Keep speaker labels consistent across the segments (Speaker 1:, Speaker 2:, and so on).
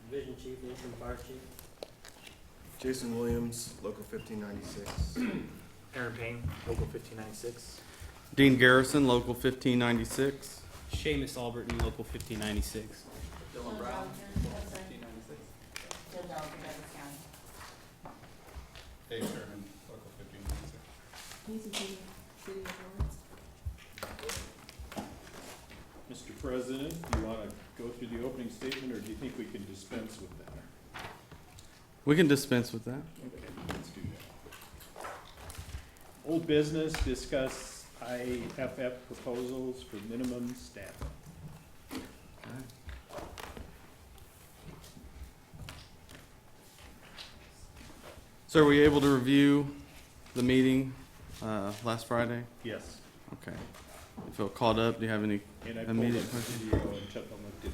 Speaker 1: Division Chief, Interim Fire Chief.
Speaker 2: Jason Williams, Local 1596.
Speaker 3: Aaron Payne, Local 1596.
Speaker 4: Dean Garrison, Local 1596.
Speaker 5: Seamus Alberton, Local 1596.
Speaker 3: Dylan Brown, Local 1596.
Speaker 6: Jill Dalton, Douglas County.
Speaker 7: Dave Sherman, Local 1596.
Speaker 8: Mr. President, do you want to go through the opening statement, or do you think we can dispense with that?
Speaker 4: We can dispense with that.
Speaker 8: Okay, let's do that. Old business, discuss IAFF proposals for minimum staffing.
Speaker 4: So are we able to review the meeting last Friday?
Speaker 8: Yes.
Speaker 4: Okay. You feel caught up? Do you have any?
Speaker 8: And I pulled
Speaker 4: Immediate
Speaker 8: up the
Speaker 4: question.
Speaker 8: video and took a look at it.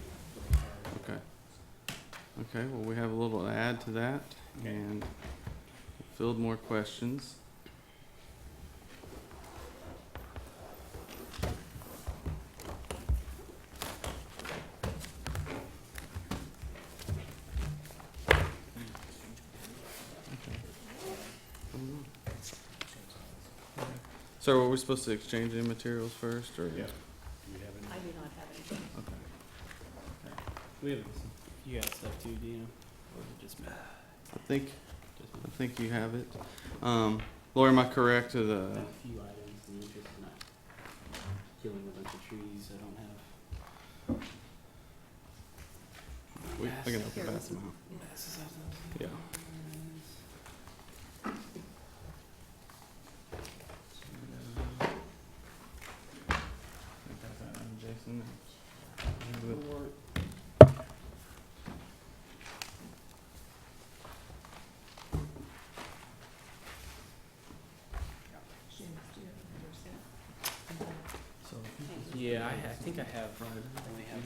Speaker 4: Okay. Okay, well, we have a little to add to that and filled more questions. So are we supposed to exchange any materials first, or?
Speaker 8: Yeah. Do you have any?
Speaker 6: I do not have anything.
Speaker 4: Okay.
Speaker 5: We have you got stuff too, do you? Or is it just me?
Speaker 4: I think you have it. Laura, am I correct to
Speaker 5: I
Speaker 4: the,
Speaker 5: have a few items in the interest of not killing a bunch of trees I don't have.
Speaker 4: I can open pass them out. Yeah. Jason.
Speaker 5: Yeah, I think I have. I only have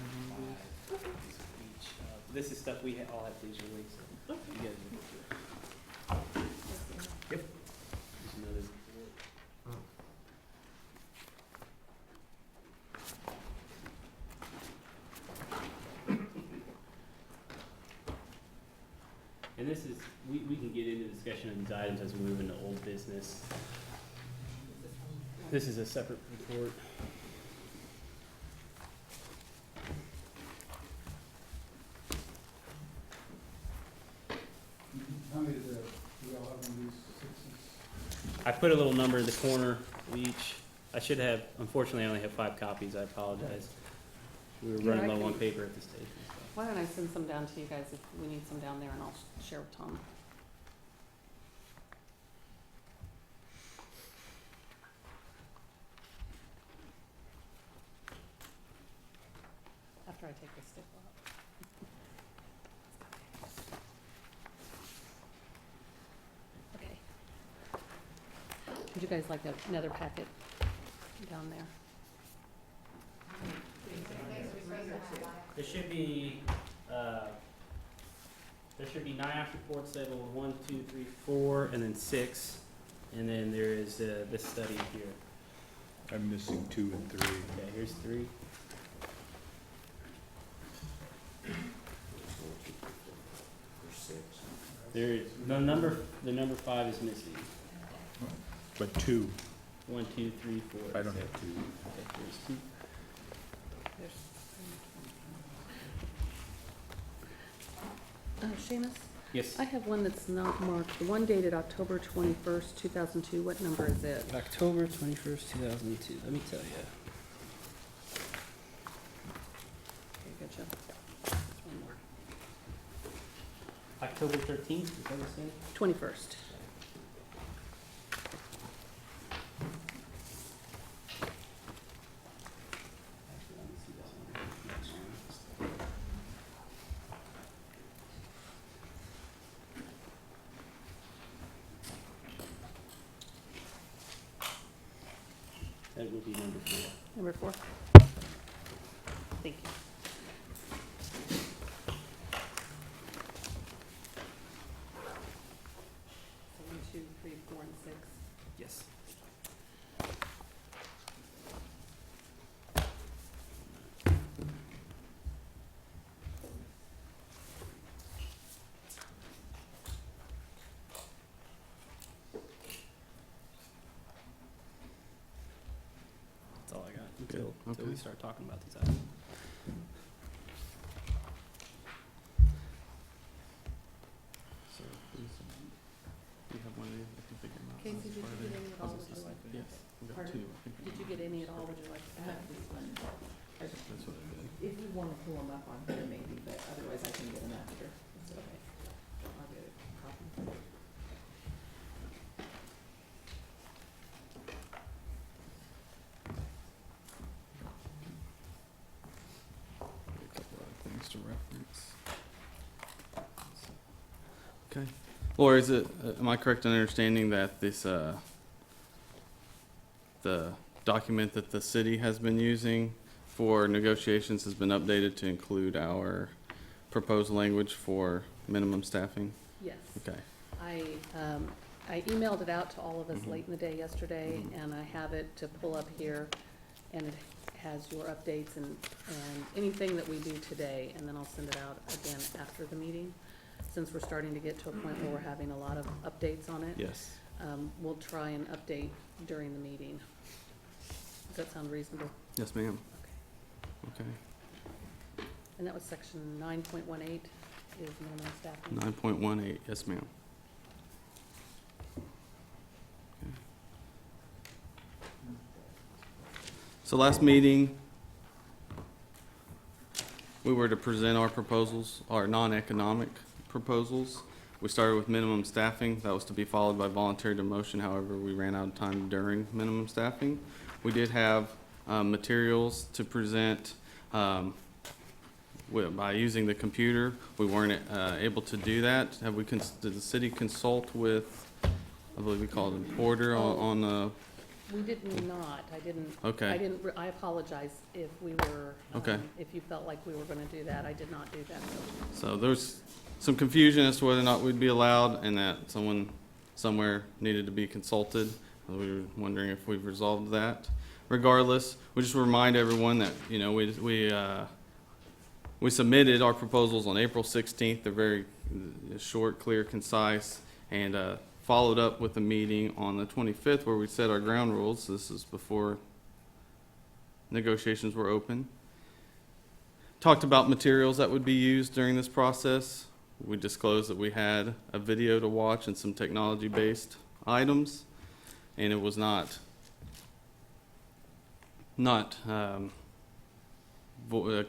Speaker 5: 5 copies of each. This is stuff we all have digitally, so you guys can go through it. Yep. There's another report. And this is, we can get into discussion of these items as we move into old business. This is a separate report.
Speaker 7: How many do we all have one of these sixes?
Speaker 5: I put a little number in the corner of each. I should have, unfortunately, I only have 5 copies. I apologize. We were running low on paper at this stage.
Speaker 6: Why don't I send some down to you guys if we need some down there, and I'll share with Tom. After I take this stick off. Okay. Would you guys like another packet down there?
Speaker 5: There should be 9 IAFF reports that will 1, 2, 3, 4, and then 6. And then there is this study here.
Speaker 8: I'm missing 2 and 3.
Speaker 5: Okay, here's 3. There is the number 5 is missing.
Speaker 8: But 2.
Speaker 5: 1, 2, 3, 4.
Speaker 8: I don't have 2.
Speaker 5: Okay, there's 2.
Speaker 6: Seamus,
Speaker 5: Yes.
Speaker 6: I have one that's not marked, the one dated October 21st, 2002, what number is it?
Speaker 5: October 21st, 2002. Let me tell you.
Speaker 6: Okay, gotcha. There's one more.
Speaker 5: October 13th, is that what it said?
Speaker 6: 21st.
Speaker 5: Actually, let me see this one. Next one. That will be number 4.
Speaker 6: Number 4. Thank you. 1, 2, 3, 4, and 6.
Speaker 5: Yes. until
Speaker 4: Okay.
Speaker 5: we start talking about these items.
Speaker 4: So, please, do you have one of these? I can figure them out.
Speaker 6: Casey, did you get any at all? Would you like?
Speaker 4: Yes, we got
Speaker 6: Pardon?
Speaker 4: two. I think.
Speaker 6: Did you get any at all? Would you like to have this one?
Speaker 4: That's what I did.
Speaker 9: If you wanna pull them up on here maybe, but otherwise I can get them after. It's okay. I'll get a copy.
Speaker 4: A couple other things to reference. Okay. Laura, is it, am I correct in understanding that this, the document that the city has been using for negotiations has been updated to include our proposed language for minimum staffing?
Speaker 6: Yes.
Speaker 4: Okay.
Speaker 6: I emailed it out to all of us
Speaker 4: Mhm.
Speaker 6: late in the day yesterday,
Speaker 4: Mhm.
Speaker 6: and I have it to pull up here, and it has your updates and anything that we do today, and then I'll send it out again after the meeting. Since we're starting to get to a point where we're having a lot of updates on it.
Speaker 4: Yes.
Speaker 6: We'll try and update during the meeting. Does that sound reasonable?
Speaker 4: Yes, ma'am.
Speaker 6: Okay.
Speaker 4: Okay.
Speaker 6: And that was section 9.18 is minimum staffing.
Speaker 4: 9.18, yes, ma'am. Okay. So last meeting, we were to present our proposals, our non-economic proposals. We started with minimum staffing. That was to be followed by voluntary demotion. However, we ran out of time during minimum staffing. We did have materials to present by using the computer. We weren't able to do that. Did the city consult with, I believe we called him Porter on the,
Speaker 6: We did not, I didn't.
Speaker 4: okay.
Speaker 6: I apologize if we were.
Speaker 4: Okay.
Speaker 6: If you felt like we were gonna do that, I did not do that.
Speaker 4: So there's some confusion as to whether or not we'd be allowed and that someone somewhere needed to be consulted. We were wondering if we've resolved that. Regardless, we just remind everyone that, you know, we submitted our proposals on April 16th. They're very short, clear, concise, and followed up with a meeting on the 25th where we set our ground rules. This is before negotiations were open. Talked about materials that would be used during this process. We disclosed that we had a video to watch and some technology-based items, and it was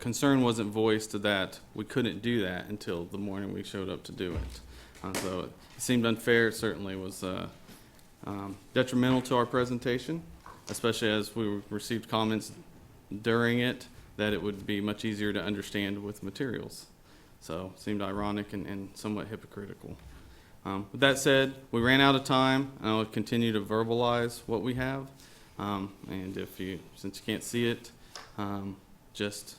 Speaker 4: concern wasn't voiced that we couldn't do that until the morning we showed up to do it. So it seemed unfair. It certainly was detrimental to our presentation, especially as we received comments during it that it would be much easier to understand with materials. So it seemed ironic and somewhat hypocritical. With that said, we ran out of time, and I'll continue to verbalize what we have. And since you can't see it, just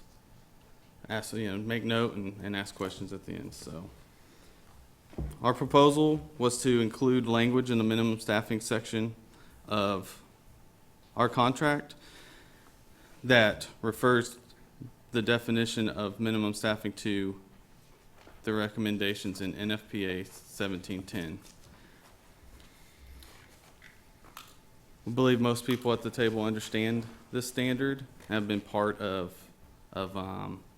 Speaker 4: ask, make note and ask questions at the end. So our proposal was to include language in the minimum staffing section of our contract that refers the definition of minimum staffing to the recommendations in NFPA 1710. We believe most people at the table understand this standard and have been part of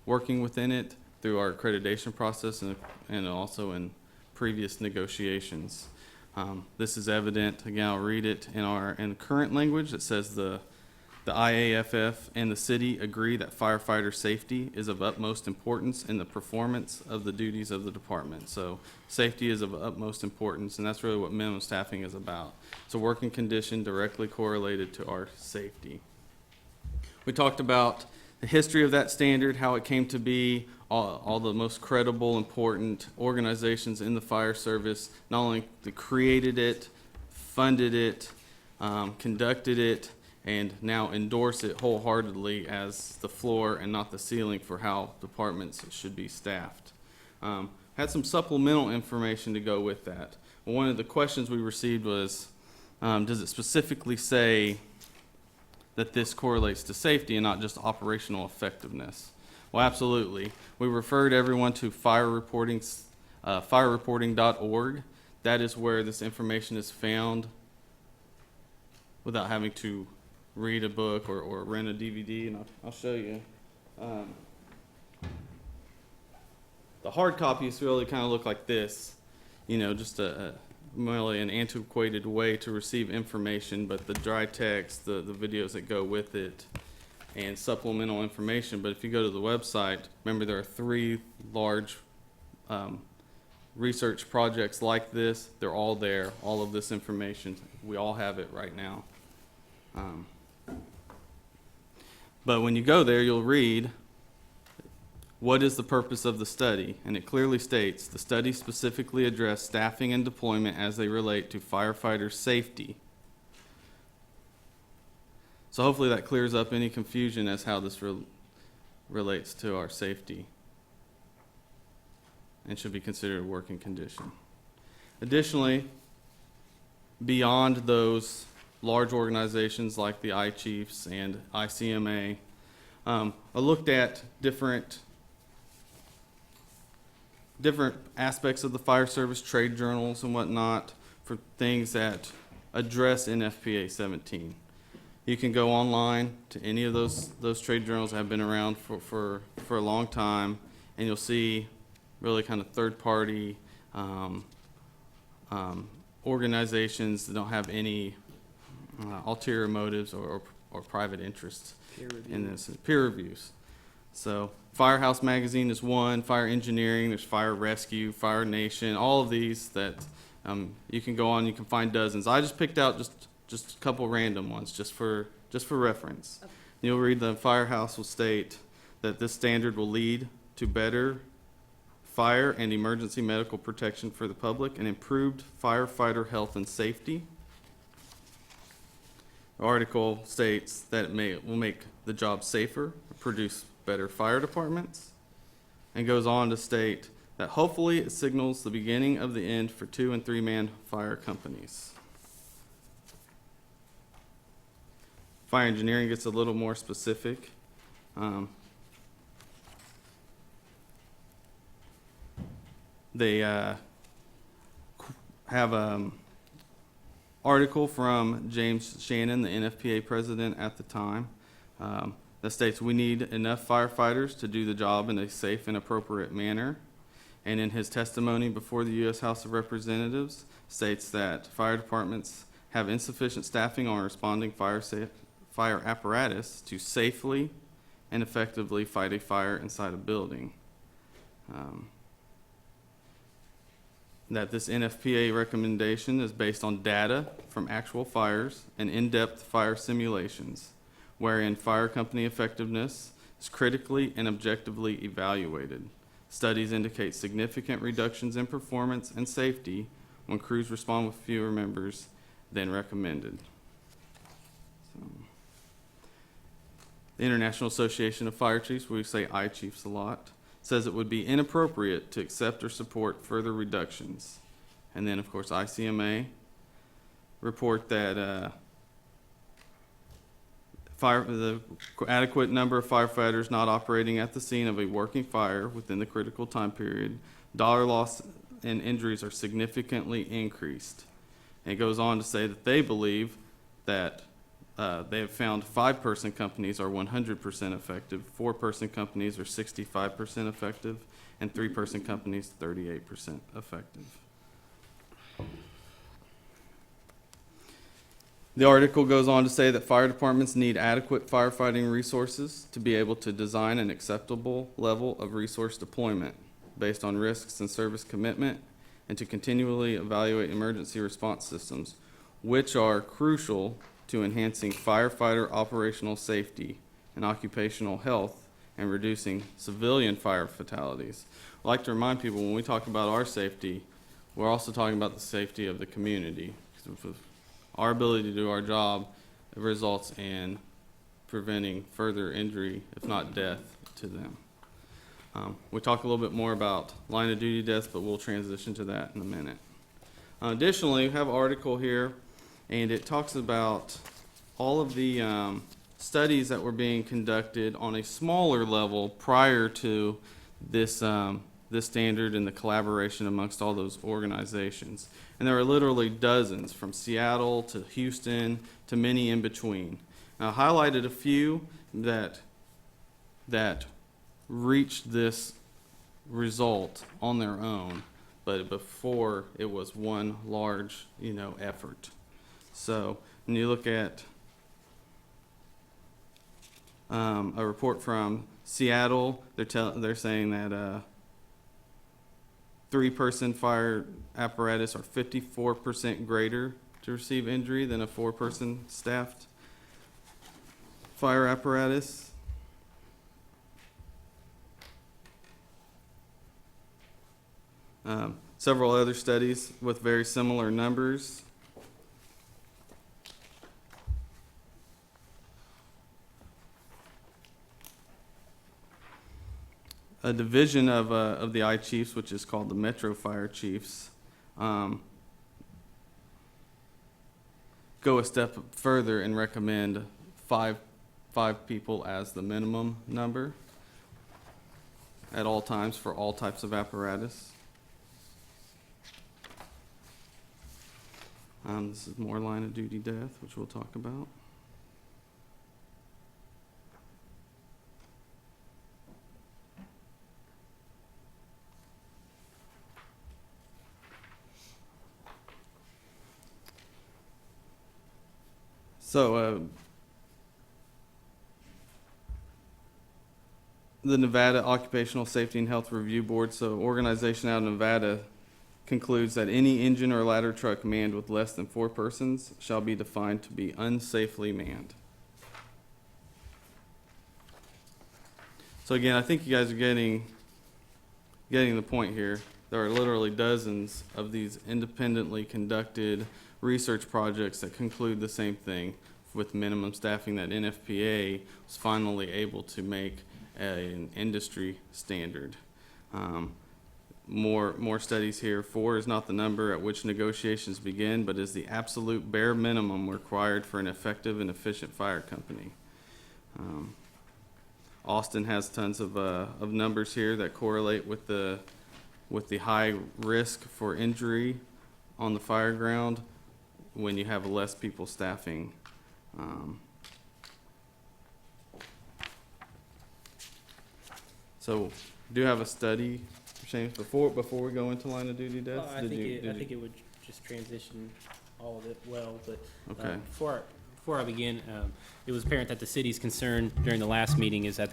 Speaker 4: working within it through our accreditation process and also in previous negotiations. This is evident, again, I'll read it in current language. It says the IAFF and the city agree that firefighter safety is of utmost importance in the performance of the duties of the department. So safety is of utmost importance, and that's really what minimum staffing is about. It's a working condition directly correlated to our safety. We talked about the history of that standard, how it came to be, all the most credible, important organizations in the fire service, not only created it, funded it, conducted it, and now endorse it wholeheartedly as the floor and not the ceiling for how departments should be staffed. Had some supplemental information to go with that. One of the questions we received was, does it specifically say that this correlates to safety and not just operational effectiveness? Well, absolutely. We referred everyone to firereporting.org. That is where this information is found without having to read a book or rent a DVD, and I'll show you. The hard copies really kind of look like this, you know, just really an antiquated way to receive information, but the dry text, the videos that go with it, and supplemental information. But if you go to the website, remember there are 3 large research projects like this. They're all there, all of this information. We all have it right now. But when you go there, you'll read, what is the purpose of the study? And it clearly states, the study specifically addressed staffing and deployment as they relate to firefighter safety. So hopefully that clears up any confusion as how this relates to our safety and should be considered a working condition. Additionally, beyond those large organizations like the IAFF and ICMA, I looked at different aspects of the fire service, trade journals and whatnot, for things that address NFPA 17. You can go online to any of those trade journals that have been around for a long time, and you'll see really kind of third-party organizations that don't have any ulterior motives or private interests in this. Peer reviews. So Firehouse Magazine is one, Fire Engineering, there's Fire Rescue, Fire Nation, all of these that you can go on, you can find dozens. I just picked out just a couple random ones just for reference.
Speaker 6: Okay.
Speaker 4: You'll read the Firehouse will state that this standard will lead to better fire and emergency medical protection for the public and improved firefighter health and safety. The article states that it will make the job safer, produce better fire departments, and goes on to state that hopefully it signals the beginning of the end for 2- and 3-man fire companies. Fire engineering gets a little more specific. They have an article from James Shannon, the NFPA president at the time, that states we need enough firefighters to do the job in a safe and appropriate manner. And in his testimony before the U.S. House of Representatives, states that fire departments have insufficient staffing on responding fire apparatus to safely and effectively fight a fire inside a building. That this NFPA recommendation is based on data from actual fires and in-depth fire simulations, wherein fire company effectiveness is critically and objectively evaluated. Studies indicate significant reductions in performance and safety when crews respond with fewer members than recommended. The International Association of Fire Chiefs, we say IAFF a lot, says it would be inappropriate to accept or support further reductions. And then, of course, ICMA report that the adequate number of firefighters not operating at the scene of a working fire within the critical time period, dollar loss and injuries are significantly increased. And it goes on to say that they believe that they have found 5-person companies are 100% effective, 4-person companies are 65% effective, and 3-person companies 38% effective. The article goes on to say that fire departments need adequate firefighting resources to be able to design an acceptable level of resource deployment based on risks and service commitment, and to continually evaluate emergency response systems, which are crucial to enhancing firefighter operational safety and occupational health and reducing civilian fire fatalities. I'd like to remind people, when we talk about our safety, we're also talking about the safety of the community. Our ability to do our job results in preventing further injury, if not death, to them. We talk a little bit more about line of duty deaths, but we'll transition to that in a minute. Additionally, we have an article here, and it talks about all of the studies that were being conducted on a smaller level prior to this standard and the collaboration amongst all those organizations. And there are literally dozens, from Seattle to Houston to many in between. I highlighted a few that reached this result on their own, but before it was one large, effort. So when you look at a report from Seattle, they're saying that 3-person fire apparatus are 54% greater to receive injury than a 4-person staffed fire apparatus. Several other studies with very similar numbers. A division of the I-Chiefs, which is called the Metro Fire Chiefs, go a step further and recommend five people as the minimum number at all times for all types of apparatus. This is more line of duty death, which we'll talk about. So, the Nevada Occupational Safety and Health Review Board, so organization out of Nevada, concludes that any engine or ladder truck manned with less than 4 persons shall be defined to be unsafely manned. So again, I think you guys are getting the point here. There are literally dozens of these independently conducted research projects that conclude the same thing with minimum staffing that NFPA was finally able to make an industry standard. More studies here. 4 is not the number at which negotiations begin, but is the absolute bare minimum required for an effective and efficient fire company. Austin has tons of numbers here that correlate with the high risk for injury on the fire ground when you have less people staffing. So, do you have a study, James, before we go into line of duty deaths?
Speaker 5: I think it would just transition all of it well, but
Speaker 4: Okay.
Speaker 5: Before I begin, it was apparent that the city's concern during the last meeting is that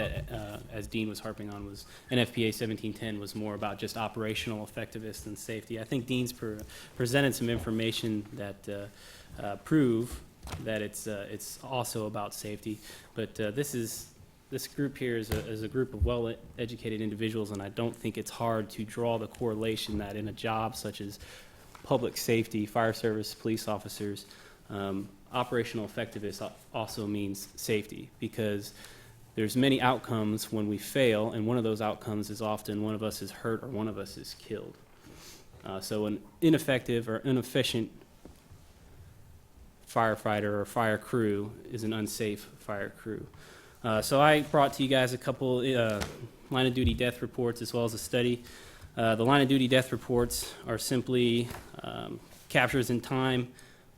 Speaker 5: as Dean was harping on, was NFPA 1710 was more about just operational effectiveness than safety. I think Dean's presented some information that prove that it's also about safety, but this group here is a group of well-educated individuals, and I don't think it's hard to draw the correlation that in a job such as public safety, fire service, police officers, operational effectiveness also means safety, because there's many outcomes when we fail, and one of those outcomes is often one of us is hurt or one of us is killed. So an ineffective or inefficient firefighter or fire crew is an unsafe fire crew. So I brought to you guys a couple line of duty death reports as well as a study. The line of duty death reports are simply captures in time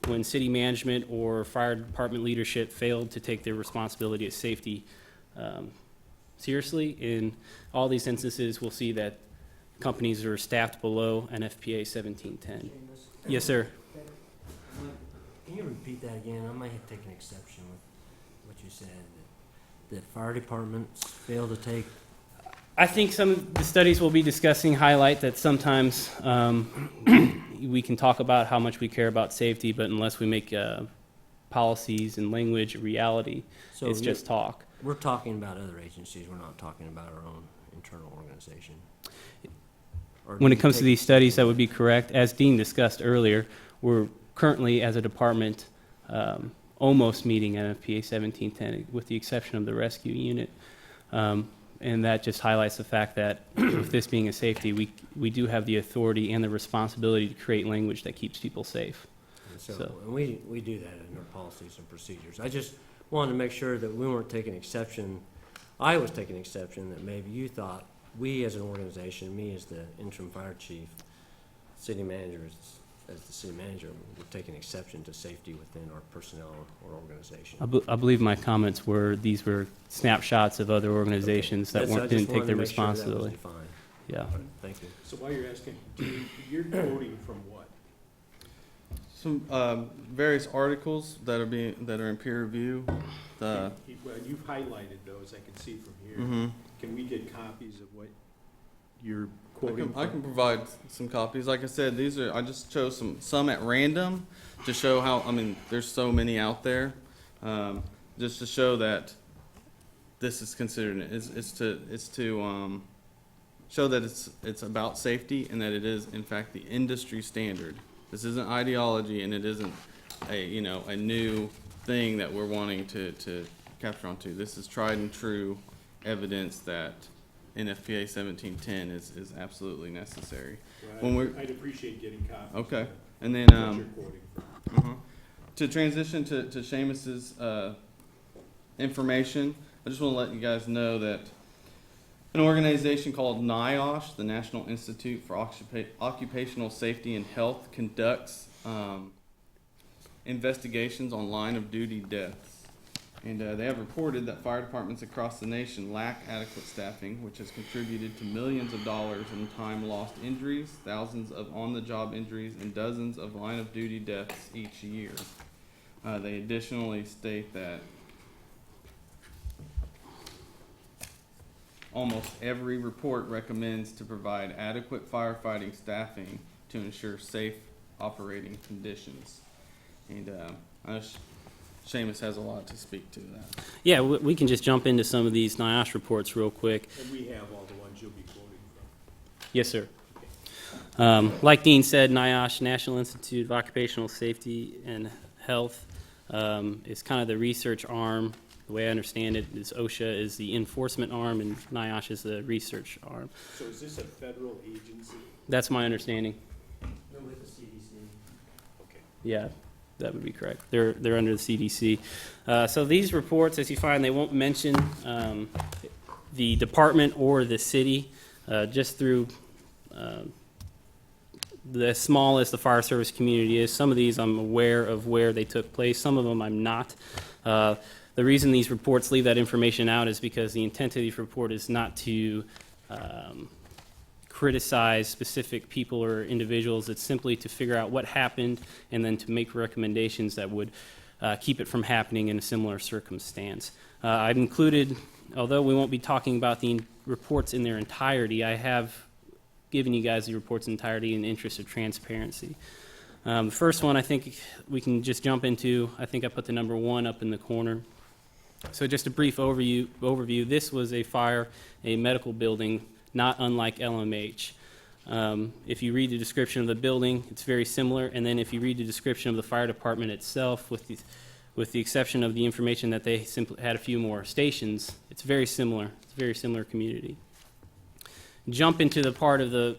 Speaker 5: when city management or fire department leadership failed to take their responsibility of safety seriously. In all these instances, we'll see that companies are staffed below NFPA 1710. Yes, sir.
Speaker 1: Can you repeat that again? I might have taken exception with what you said, that fire departments fail to take.
Speaker 5: I think some of the studies we'll be discussing highlight that sometimes we can talk about how much we care about safety, but unless we make policies and language a reality,
Speaker 1: So
Speaker 5: it's just talk.
Speaker 1: We're talking about other agencies, we're not talking about our own internal organization. Or
Speaker 5: When
Speaker 1: do
Speaker 5: it
Speaker 1: you
Speaker 5: comes to
Speaker 1: take
Speaker 5: these studies,
Speaker 1: exception?
Speaker 5: that would be correct. As Dean discussed earlier, we're currently, as a department, almost meeting NFPA 1710, with the exception of the rescue unit. And that just highlights the fact that with this being a safety, we do have the authority and the responsibility to create language that keeps people safe.
Speaker 1: And we do that in our policies and procedures. I just wanted to make sure that we weren't taking exception. I was taking exception that maybe you thought we as an organization, me as the interim fire chief, city manager as the city manager, we've taken exception to safety within our personnel or organization.
Speaker 5: I believe my comments were, these were snapshots of other organizations that
Speaker 1: That's- I
Speaker 5: weren't,
Speaker 1: just
Speaker 5: didn't take
Speaker 1: wanted
Speaker 5: their
Speaker 1: to make sure that was
Speaker 5: responsibility.
Speaker 1: defined.
Speaker 5: Yeah.
Speaker 1: All right, thank you.
Speaker 8: So while you're asking, you're quoting from what?
Speaker 4: Some various articles that are in peer review.
Speaker 8: Well, you've highlighted those, I can see from here.
Speaker 4: Mhm.
Speaker 8: Can we get copies of what you're quoting
Speaker 4: I can
Speaker 8: from?
Speaker 4: provide some copies. Like I said, I just chose some at random to show how, I mean, there's so many out there. Just to show that this is considered, it's to show that it's about safety and that it is in fact the industry standard. This isn't ideology and it isn't a new thing that we're wanting to capture onto. This is tried and true evidence that NFPA 1710 is absolutely necessary.
Speaker 8: Well, I'd appreciate getting copies.
Speaker 4: Okay.
Speaker 8: of
Speaker 4: And then,
Speaker 8: What you're quoting from.
Speaker 4: to transition to Seamus's information, I just want to let you guys know that an organization called NIOSH, the National Institute for Occupational Safety and Health, conducts investigations on line of duty deaths. And they have reported that fire departments across the nation lack adequate staffing, which has contributed to millions of dollars in time lost injuries, thousands of on-the-job injuries, and dozens of line of duty deaths each year. They additionally state that almost every report recommends to provide adequate firefighting staffing to ensure safe operating conditions. And I know Seamus has a lot to speak to that.
Speaker 5: Yeah, we can just jump into some of these NIOSH reports real quick.
Speaker 8: And we have all the ones you'll be quoting from.
Speaker 5: Yes, sir. Like Dean said, NIOSH, National Institute of Occupational Safety and Health, is kind of the research arm. The way I understand it is OSHA is the enforcement arm and NIOSH is the research arm.
Speaker 8: So is this a federal agency?
Speaker 5: That's my understanding.
Speaker 1: They're with the CDC.
Speaker 8: Okay.
Speaker 5: Yeah, that would be correct. They're under the CDC. So these reports, as you find, they won't mention the department or the city, just through the small as the fire service community is. Some of these I'm aware of where they took place. Some of them I'm not. The reason these reports leave that information out is because the intent of these report is not to criticize specific people or individuals. It's simply to figure out what happened and then to make recommendations that would keep it from happening in a similar circumstance. I've included, although we won't be talking about the reports in their entirety, I have given you guys the reports in entirety in the interest of transparency. The first one I think we can just jump into. I think I put the number 1 up in the corner. So just a brief overview. This was a fire, a medical building, not unlike LMH. If you read the description of the building, it's very similar. And then if you read the description of the fire department itself, with the exception of the information that they simply had a few more stations, it's very similar. It's a very similar community. Jump into the part of the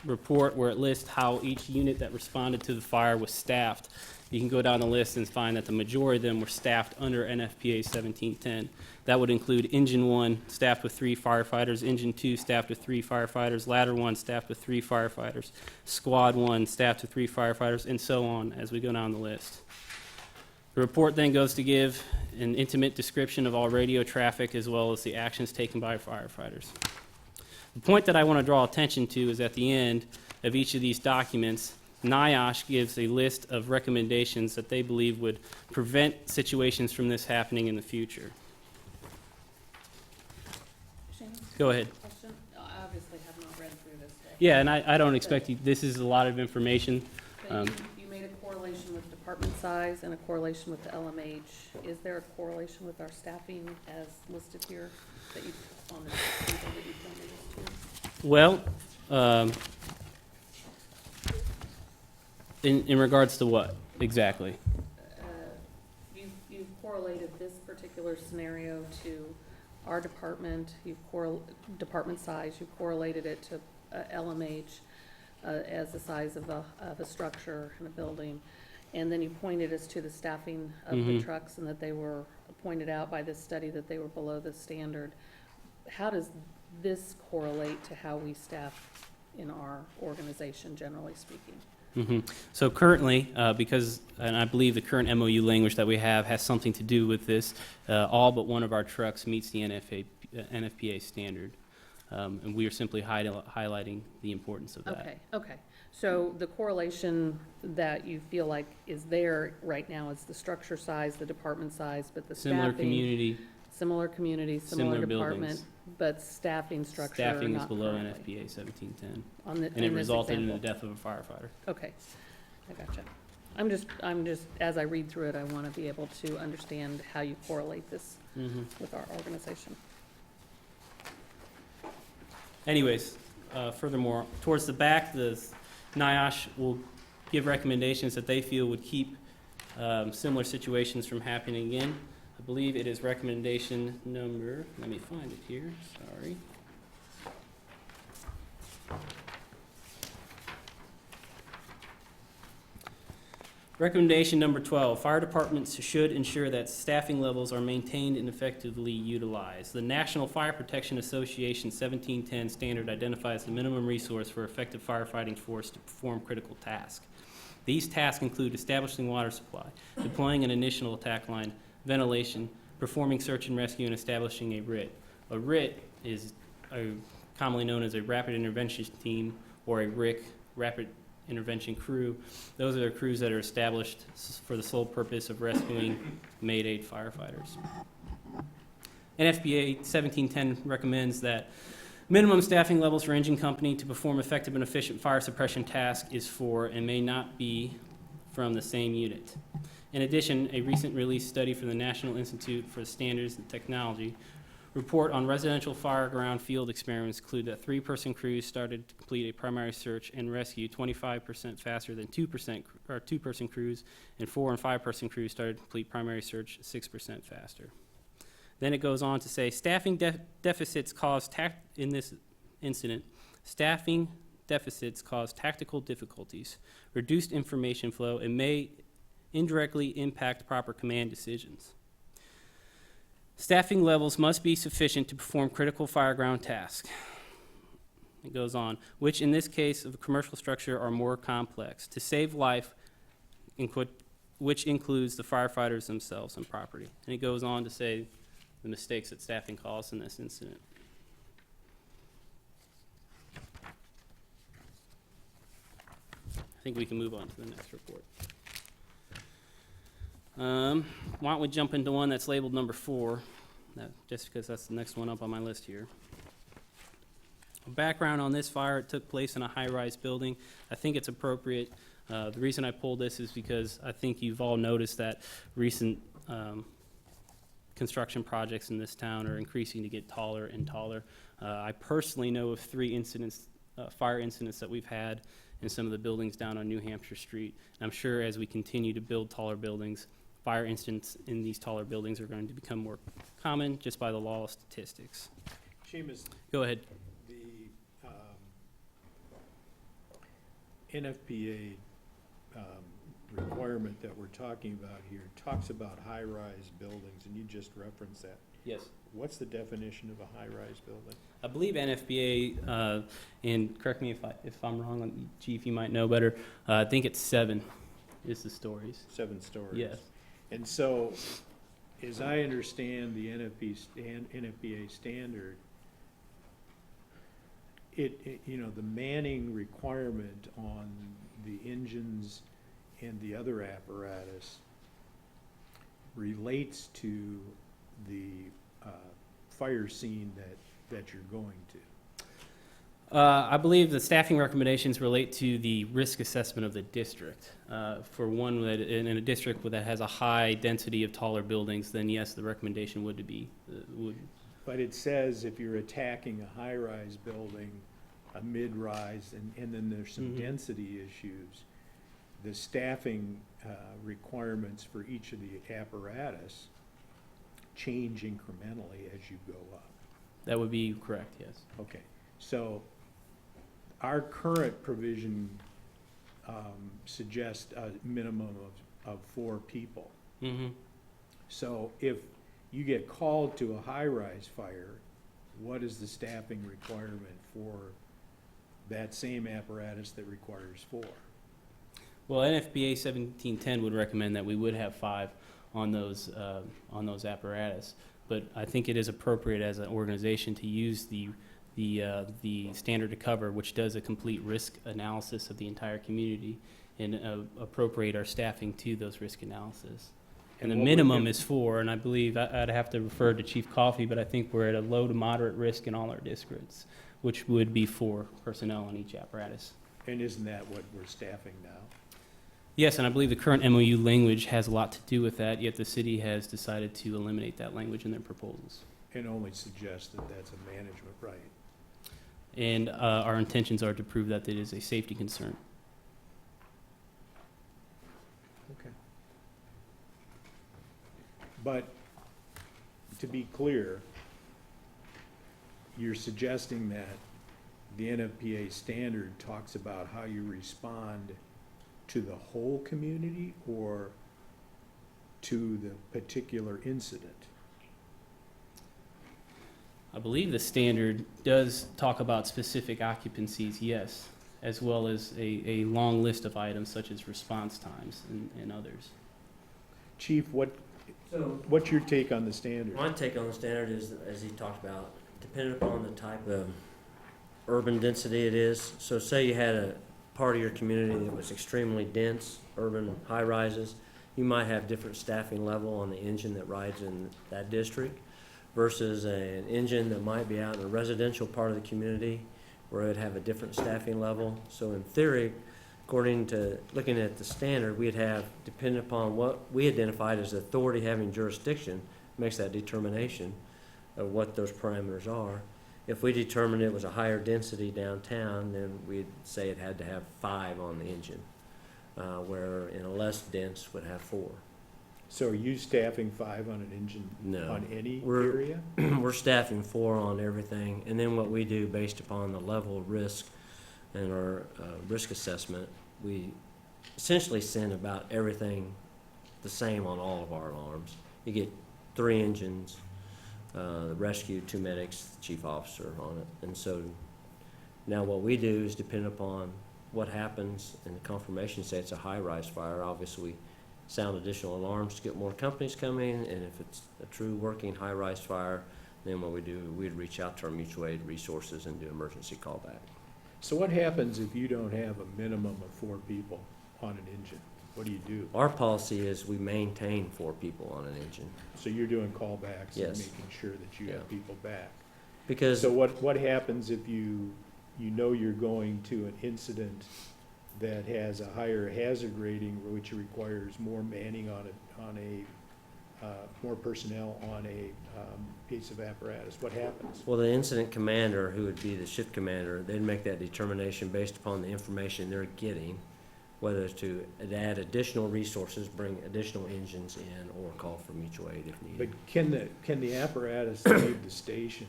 Speaker 5: report where it lists how each unit that responded to the fire was staffed. You can go down the list and find that the majority of them were staffed under NFPA 1710. That would include Engine 1 staffed with 3 firefighters, Engine 2 staffed with 3 firefighters, Ladder 1 staffed with 3 firefighters, Squad 1 staffed with 3 firefighters, and so on as we go down the list. The report then goes to give an intimate description of all radio traffic as well as the actions taken by firefighters. The point that I want to draw attention to is at the end of each of these documents, NIOSH gives a list of recommendations that they believe would prevent situations from this happening in the future. Go ahead.
Speaker 6: Question? I obviously have not read through this.
Speaker 5: Yeah, and I don't expect you, this is a lot of information.
Speaker 6: But you made a correlation with department size and a correlation with the LMH. Is there a correlation with our staffing as listed here that you, on the table that you pointed us to?
Speaker 5: Well, in regards to what exactly?
Speaker 6: You've correlated this particular scenario to our department, department size, you've correlated it to LMH as the size of a structure and a building. And then you pointed us to the staffing of the trucks and that they were pointed out by this study that they were below the standard. How does this correlate to how we staff in our organization, generally speaking.
Speaker 5: So currently, because, and I believe the current MOU language that we have has something to do with this, all but one of our trucks meets the NFPA standard. And we are simply highlighting the importance of that.
Speaker 6: Okay. So the correlation that you feel like is there right now is the structure size, the department size, but the staffing. Similar community, similar
Speaker 5: Similar
Speaker 6: department,
Speaker 5: buildings.
Speaker 6: but staffing structure
Speaker 5: Staffing is
Speaker 6: not
Speaker 5: below
Speaker 6: currently.
Speaker 5: NFPA 1710.
Speaker 6: On the,
Speaker 5: And
Speaker 6: in
Speaker 5: it
Speaker 6: this
Speaker 5: resulted in the
Speaker 6: example.
Speaker 5: death of a firefighter.
Speaker 6: Okay, I gotcha. I'm just, as I read through it, I want to be able to understand how you correlate this with our organization.
Speaker 5: Anyways, furthermore, towards the back, the NIOSH will give recommendations that they feel would keep similar situations from happening again. I believe it is recommendation number, let me find it here, sorry. Recommendation number 12, fire departments should ensure that staffing levels are maintained and effectively utilized. The National Fire Protection Association 1710 standard identifies the minimum resource for effective firefighting force to perform critical tasks. These tasks include establishing water supply, deploying an initial attack line, ventilation, performing search and rescue, and establishing a RIT. A RIT is commonly known as a Rapid Intervention Team, or a RIC, Rapid Intervention Crew. Those are the crews that are established for the sole purpose of rescuing Mayday firefighters. NFPA 1710 recommends that minimum staffing levels for engine company to perform effective and efficient fire suppression task is for and may not be from the same unit. In addition, a recent released study from the National Institute for Standards and Technology report on residential fire ground field experiments conclude that 3-person crews started to complete a primary search and rescue 25% faster than 2-person crews, and 4- and 5-person crews started to complete primary search 6% faster. Then it goes on to say staffing deficits cause in this incident, staffing deficits cause tactical difficulties, reduced information flow, and may indirectly impact proper command decisions. Staffing levels must be sufficient to perform critical fireground tasks. It goes on, which in this case of a commercial structure are more complex, to save life, which includes the firefighters themselves and property. And it goes on to say the mistakes that staffing caused in this incident. I think we can move on to the next report. Why don't we jump into one that's labeled number 4, just because that's the next one up on my list here. Background on this fire, it took place in a high-rise building. I think it's appropriate. The reason I pulled this is because I think you've all noticed that recent construction projects in this town are increasing to get taller and taller. I personally know of 3 incidents, fire incidents that we've had in some of the buildings down on New Hampshire Street. And I'm sure as we continue to build taller buildings, fire incidents in these taller buildings are going to become more common just by the law of statistics.
Speaker 8: Seamus,
Speaker 5: Go ahead.
Speaker 8: the NFPA requirement that we're talking about here talks about high-rise buildings, and you just referenced that.
Speaker 5: Yes.
Speaker 8: What's the definition of a high-rise building?
Speaker 5: I believe NFPA, and correct me if I'm wrong, Chief, you might know better, I think it's 7 is the stories.
Speaker 8: 7 stories?
Speaker 5: Yes.
Speaker 8: And so, as I understand the NFPA standard, the manning requirement on the engines and the other apparatus relates to the fire scene that you're going to.
Speaker 5: I believe the staffing recommendations relate to the risk assessment of the district. For one, that in a district that has a high density of taller buildings, then yes, the recommendation would be.
Speaker 8: But it says if you're attacking a high-rise building, a mid-rise, and then there's some density issues, the staffing requirements for each of the apparatus change incrementally as you go up.
Speaker 5: That would be correct, yes.
Speaker 8: Okay, so our current provision suggests a minimum of 4 people.
Speaker 5: Mm-hmm.
Speaker 8: So if you get called to a high-rise fire, what is the staffing requirement for that same apparatus that requires 4.
Speaker 5: Well, NFPA 1710 would recommend that we would have 5 on those apparatus. But I think it is appropriate as an organization to use the standard to cover, which does a complete risk analysis of the entire community, and appropriate our staffing to those risk analysis. And the
Speaker 8: what would
Speaker 5: minimum
Speaker 8: be-
Speaker 5: is 4, and I believe, I'd have to refer to Chief Coffey, but I think we're at a low to moderate risk in all our districts, which would be 4 personnel on each apparatus.
Speaker 8: And isn't that what we're staffing now?
Speaker 5: Yes, and I believe the current MOU language has a lot to do with that, yet the city has decided to eliminate that language in their proposals.
Speaker 8: And only suggest that that's a management right.
Speaker 5: And our intentions are to prove that it is a safety concern.
Speaker 8: Okay. But, to be clear, you're suggesting that the NFPA standard talks about how you respond to the whole community or to the particular incident?
Speaker 5: I believe the standard does talk about specific occupancies, yes, as well as a long list of items such as response times and others.
Speaker 8: Chief,
Speaker 1: So
Speaker 8: what's your take on the standard?
Speaker 1: my take on the standard is, as he talked about, depending upon the type of urban density it is. So say you had a part of your community that was extremely dense, urban high-rises, you might have different staffing level on the engine that rides in that district versus an engine that might be out in a residential part of the community where it would have a different staffing level. So in theory, according to looking at the standard, we'd have, depending upon what we identified as authority having jurisdiction, makes that determination of what those parameters are. If we determined it was a higher density downtown, then we'd say it had to have 5 on the engine, where in a less dense would have 4.
Speaker 8: So are you staffing 5 on an engine
Speaker 1: No.
Speaker 8: on any
Speaker 1: We're-
Speaker 8: area?
Speaker 1: We're staffing 4 on everything, and then what we do based upon the level of risk and our risk assessment, we essentially send about everything the same on all of our alarms. You get 3 engines, the rescue, 2 medics, the chief officer on it. And so now what we do is depend upon what happens in the confirmation, say it's a high-rise fire, obviously we sound additional alarms to get more companies coming, and if it's a true working high-rise fire, then what we do, we'd reach out to our mutual aid resources and do emergency callback.
Speaker 8: So what happens if you don't have a minimum of 4 people on an engine? What do you do?
Speaker 1: Our policy is we maintain 4 people on an engine,
Speaker 8: So you're doing callbacks and
Speaker 1: Yes.
Speaker 8: making sure that you have
Speaker 1: Yeah.
Speaker 8: people back.
Speaker 1: because
Speaker 8: So what happens if you know you're going to an incident that has a higher hazard rating, which requires more manning on more personnel on a piece of apparatus? What happens?
Speaker 1: well, the incident commander, who would be the shift commander, they'd make that determination based upon the information they're getting, whether to add additional resources, bring additional engines in, or call for mutual aid if
Speaker 8: But
Speaker 1: needed.
Speaker 8: can the apparatus leave the station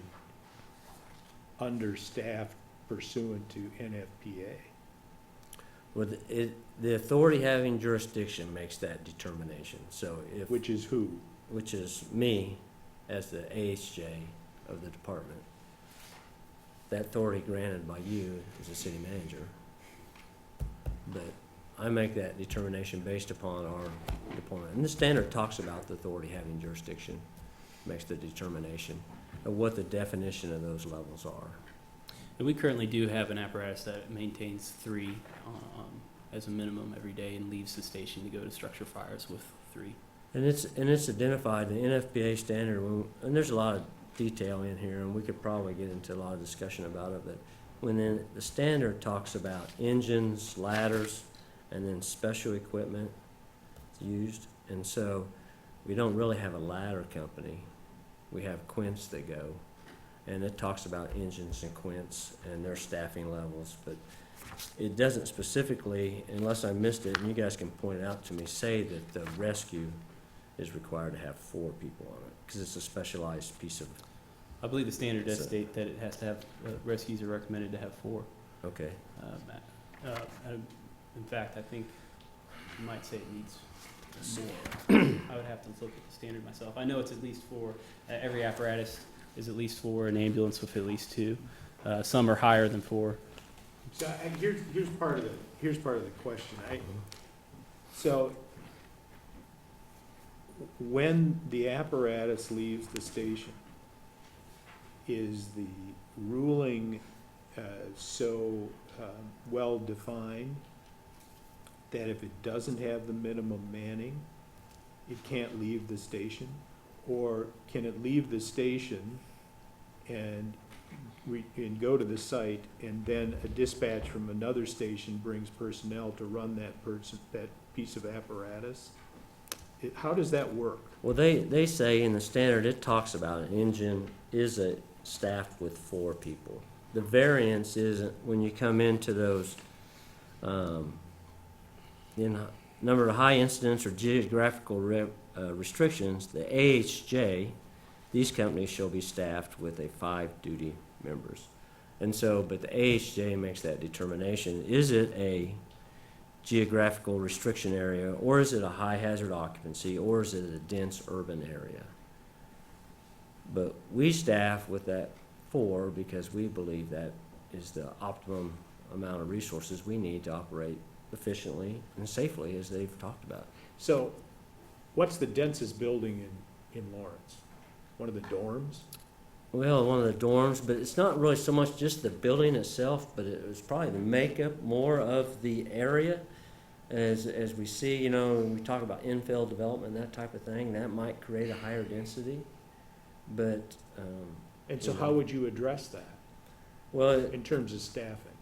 Speaker 8: understaffed pursuant to NFPA?
Speaker 1: The authority having jurisdiction makes that determination. So if,
Speaker 8: Which is who?
Speaker 1: which is me as the AHJ of the department, that authority granted by you as a city manager. But I make that determination based upon our deployment. And the standard talks about the authority having jurisdiction, makes the determination of what the definition of those levels are.
Speaker 5: And we currently do have an apparatus that maintains 3 as a minimum every day and leaves the station to go to structure fires with 3.
Speaker 1: And it's identified in the NFPA standard, and there's a lot of detail in here, and we could probably get into a lot of discussion about it, but when the standard talks about engines, ladders, and then special equipment used, and so we don't really have a ladder company. We have quints that go, and it talks about engines and quints and their staffing levels, but it doesn't specifically, unless I missed it, and you guys can point it out to me, say that the rescue is required to have 4 people on it, because it's a specialized piece of,
Speaker 5: I believe the standard does
Speaker 1: So-
Speaker 5: state that it has to have, rescues are recommended to have 4.
Speaker 1: okay.
Speaker 5: In fact, I think you might say it needs more. I would have to look at the standard myself. I know it's at least 4. Every apparatus is at least 4, an ambulance with at least 2. Some are higher than 4,
Speaker 8: So here's part of the question. So when the apparatus leaves the station, is the ruling so well-defined that if it doesn't have the minimum manning, it can't leave the station? Or can it leave the station and go to the site, and then a dispatch from another station brings personnel to run that piece of apparatus? How does that work?
Speaker 1: Well, they say in the standard, it talks about an engine is staffed with 4 people. The variance is when you come into those, number of high incidence or geographical restrictions, the AHJ, these companies shall be staffed with 5 duty members. And so, but the AHJ makes that determination. Is it a geographical restriction area, or is it a high hazard occupancy, or is it a dense urban area? But we staff with that 4 because we believe that is the optimum amount of resources we need to operate efficiently and safely, as they've talked about.
Speaker 8: So what's the densest building in Lawrence? One of the dorms?
Speaker 1: Well, one of the dorms, but it's not really so much just the building itself, but it was probably the makeup more of the area. As we see, when we talk about infill development, that type of thing, that might create a higher density. But,
Speaker 8: And so
Speaker 1: you
Speaker 8: how
Speaker 1: know.
Speaker 8: would you address that
Speaker 1: well,
Speaker 8: in terms of staffing?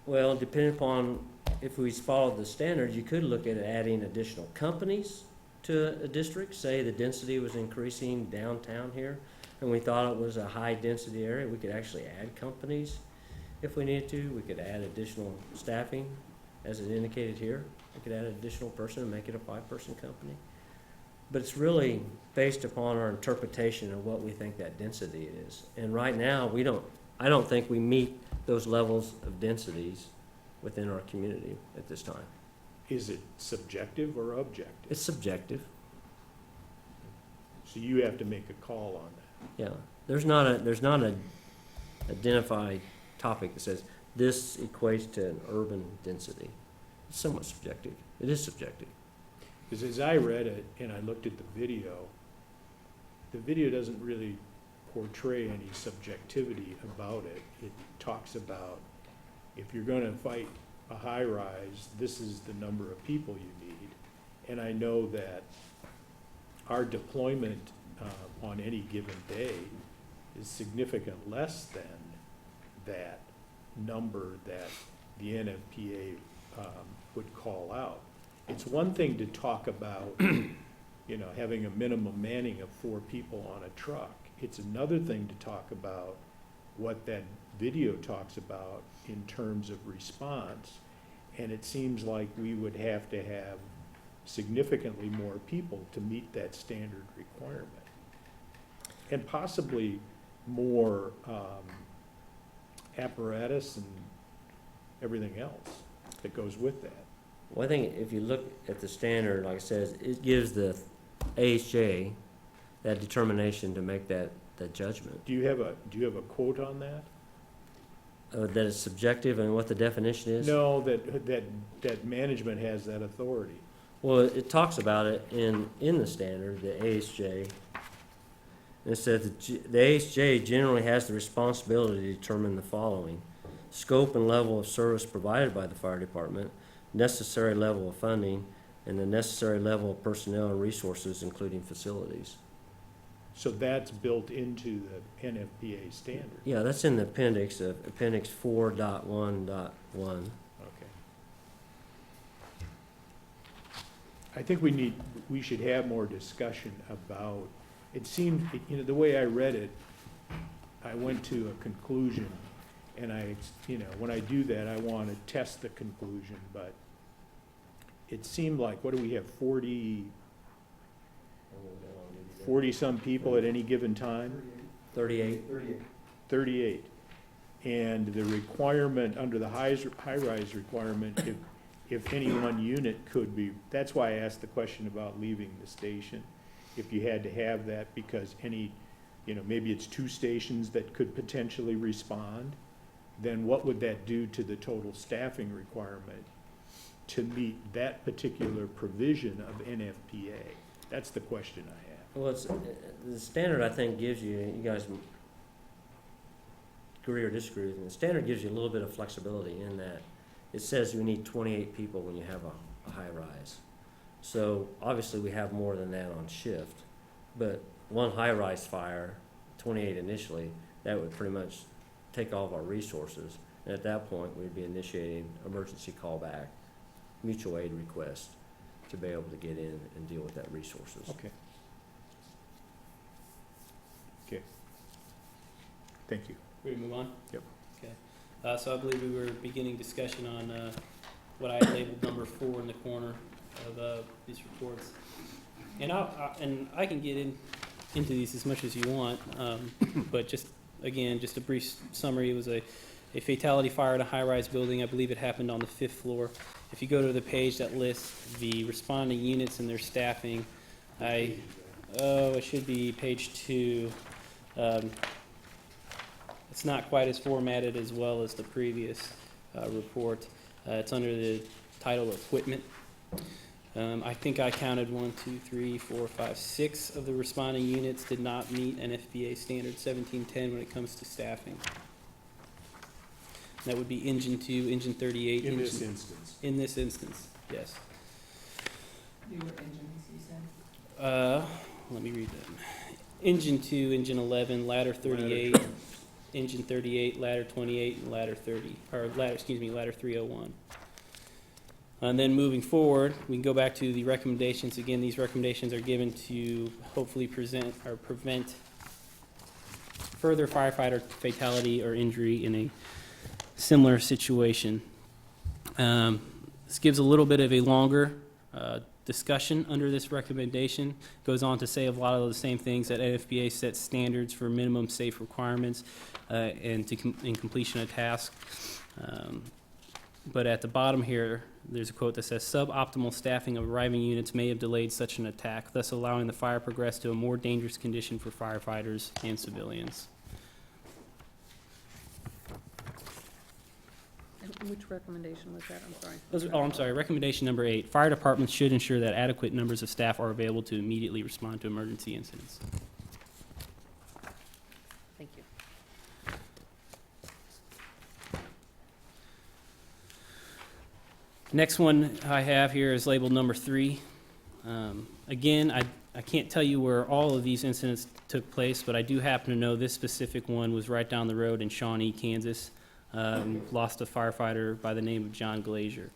Speaker 1: well, depending upon if we followed the standards, you could look at adding additional companies to a district. Say the density was increasing downtown here, and we thought it was a high-density area, we could actually add companies if we needed to. We could add additional staffing, as it indicated here. We could add an additional person and make it a 5-person company. But it's really based upon our interpretation of what we think that density is. And right now, I don't think we meet those levels of densities within our community at this time.
Speaker 8: Is it subjective or objective?
Speaker 1: It's subjective,
Speaker 8: So you have to make a call on that.
Speaker 1: yeah. There's not a identified topic that says this equates to an urban density. It's somewhat subjective. It is subjective.
Speaker 8: Because as I read it and I looked at the video doesn't really portray any subjectivity about it. It talks about if you're gonna fight a high-rise, this is the number of people you need. And I know that our deployment on any given day is significant less than that number that the NFPA would call out. It's one thing to talk about, having a minimum manning of 4 people on a truck. It's another thing to talk about what that video talks about in terms of response. And it seems like we would have to have significantly more people to meet that standard requirement. And possibly more apparatus and everything else that goes with that.
Speaker 1: Well, I think if you look at the standard, like I said, it gives the AHJ that determination to make that judgment.
Speaker 8: Do you have a quote on that?
Speaker 1: That it's subjective and what the definition is?
Speaker 8: No, that management has that authority.
Speaker 1: Well, it talks about it in the standard, the AHJ. It says the AHJ generally has the responsibility to determine the following: scope and level of service provided by the fire department, necessary level of funding, and the necessary level of personnel and resources, including facilities.
Speaker 8: So that's built into the NFPA standard.
Speaker 1: Yeah, that's in the appendix, appendix 4.1.1.
Speaker 8: Okay. I think we should have more discussion about, it seemed, the way I read it, I went to a conclusion, and when I do that, I want to test the conclusion, but it seemed like, what do we have, 40-some people at any given time?
Speaker 1: 38.
Speaker 8: 38. And the requirement, under the high-rise requirement, if any one unit could be, that's why I asked the question about leaving the station. If you had to have that, because maybe it's 2 stations that could potentially respond, then what would that do to the total staffing requirement to meet that particular provision of NFPA? That's the question I have.
Speaker 1: Well, it's, the standard, I think, gives you, you guys agree or disagree with me, the standard gives you a little bit of flexibility in that it says you need 28 people when you have a high rise. So obviously we have more than that on shift, but one high rise fire, 28 initially, that would pretty much take all of our resources. And at that point, we'd be initiating emergency callback, mutual aid request to be able to get in and deal with that resources.
Speaker 8: Okay. Okay. Thank you.
Speaker 5: Ready to move on?
Speaker 8: Yep.
Speaker 5: Okay. So I believe we were beginning discussion on what I had labeled number 4 in the corner of these reports. And I can get into these as much as you want, but just, again, just a brief summary. It was a fatality fire in a high-rise building. I believe it happened on the 5th floor. If you go to the page that lists the responding units and their staffing, it should be page 2. It's not quite as formatted as well as the previous report. It's under the title Equipment. I think I counted 1, 2, 3, 4, 5, 6 of the responding units did not meet NFPA standard 1710 when it comes to staffing. That would be engine 2, engine 38.
Speaker 8: In this instance.
Speaker 5: In this instance, yes.
Speaker 9: Newer engines, you said?
Speaker 5: Let me read that. Engine 2, engine 11, ladder 38, engine 38, ladder 28, and ladder 301. And then moving forward, we can go back to the recommendations. Again, these recommendations are given to hopefully prevent further firefighter fatality or injury in a similar situation. This gives a little bit of a longer discussion under this recommendation. Goes on to say a lot of the same things, that NFPA sets standards for minimum safe requirements and in completion of task. But at the bottom here, there's a quote that says, suboptimal staffing of arriving units may have delayed such an attack, thus allowing the fire progress to a more dangerous condition for firefighters and civilians.
Speaker 6: And which recommendation was that? I'm sorry.
Speaker 5: I'm sorry. Recommendation number 8, fire departments should ensure that adequate numbers of staff are available to immediately respond to emergency incidents.
Speaker 6: Thank you.
Speaker 5: Next one I have here is labeled number 3. Again, I can't tell you where all of these incidents took place, but I do happen to know this specific one was right down the road in Shawnee, Kansas. Lost a firefighter by the name of John Glazier.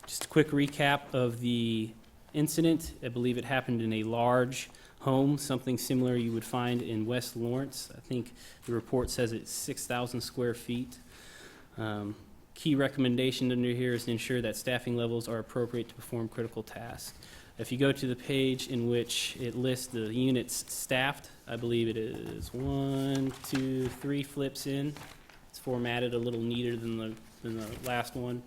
Speaker 5: Just a quick recap of the incident. I believe it happened in a large home, something similar you would find in West Lawrence. I think the report says it's 6,000 square feet. Key recommendation under here is to ensure that staffing levels are appropriate to perform critical tasks. If you go to the page in which it lists the units staffed, I believe it is 1, 2, 3 flips in. It's formatted a little neater than the last one.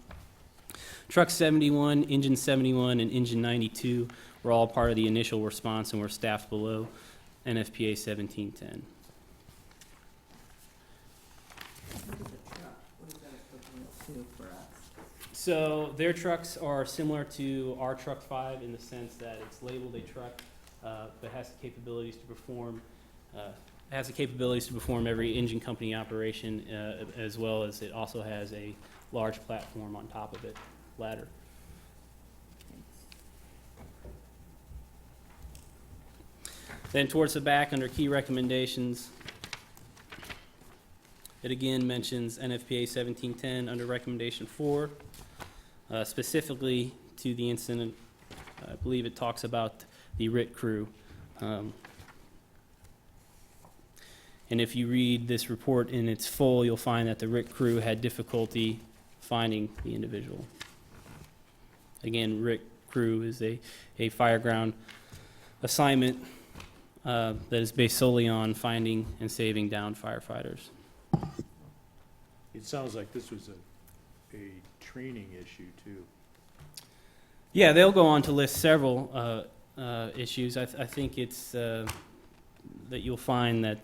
Speaker 5: Truck 71, engine 71, and engine 92 were all part of the initial response and were staffed below NFPA 1710.
Speaker 9: What is that equivalent to for us?
Speaker 5: So their trucks are similar to our Truck 5 in the sense that it's labeled a truck, but has the capabilities to perform every engine company operation, as well as it also has a large platform on top of it, ladder. Then towards the back, under key recommendations, it again mentions NFPA 1710 under recommendation 4. Specifically to the incident, I believe it talks about the RIT crew. And if you read this report in its full, you'll find that the RIT crew had difficulty finding the individual. Again, RIT crew is a fireground assignment that is based solely on finding and saving downed firefighters.
Speaker 8: It sounds like this was a training issue too.
Speaker 5: Yeah, they'll go on to list several issues. I think it's that you'll find that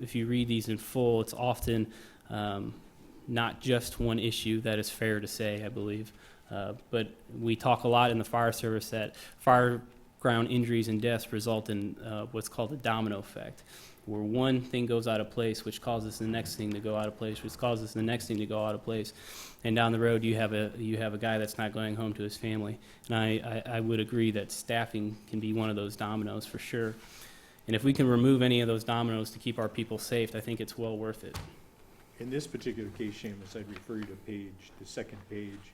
Speaker 5: if you read these in full, it's often not just one issue. That is fair to say, I believe. But we talk a lot in the fire service that fire ground injuries and deaths result in what's called the domino effect, where one thing goes out of place, which causes the next thing to go out of place, which causes the next thing to go out of place, and down the road you have a guy that's not going home to his family. And I would agree that staffing can be one of those dominoes for sure. And if we can remove any of those dominoes to keep our people safe, I think it's well worth it.
Speaker 8: In this particular case, Seamus, I'd refer you to the second page,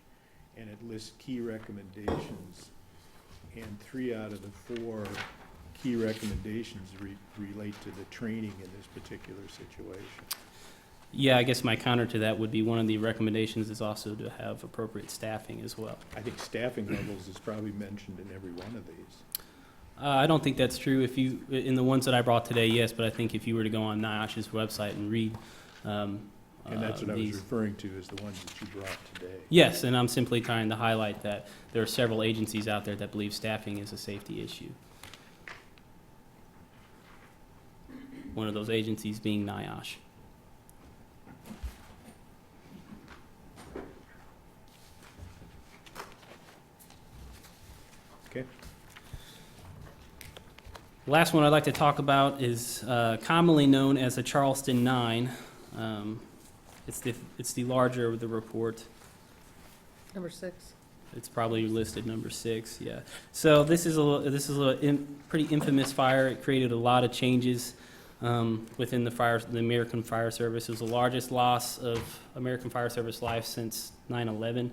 Speaker 8: and it lists key recommendations. And 3 out of the 4 key recommendations relate to the training in this particular situation.
Speaker 5: Yeah, I guess my counter to that would be one of the recommendations is also to have appropriate staffing as well.
Speaker 8: I think staffing levels is probably mentioned in every one of these.
Speaker 5: I don't think that's true. In the ones that I brought today, yes, but I think if you were to go on NIOSH's website and read
Speaker 8: And that's what I was
Speaker 5: these.
Speaker 8: referring to as the ones that you brought today.
Speaker 5: Yes, and I'm simply trying to highlight that there are several agencies out there that believe staffing is a safety issue. One of those agencies being NIOSH.
Speaker 8: Okay.
Speaker 5: The last one I'd like to talk about is commonly known as the Charleston 9. It's the larger of the report.
Speaker 6: Number 6.
Speaker 5: It's probably listed number 6, yeah. So this is a pretty infamous fire. It created a lot of changes within the American Fire Service. It was the largest loss of American Fire Service life since 9/11.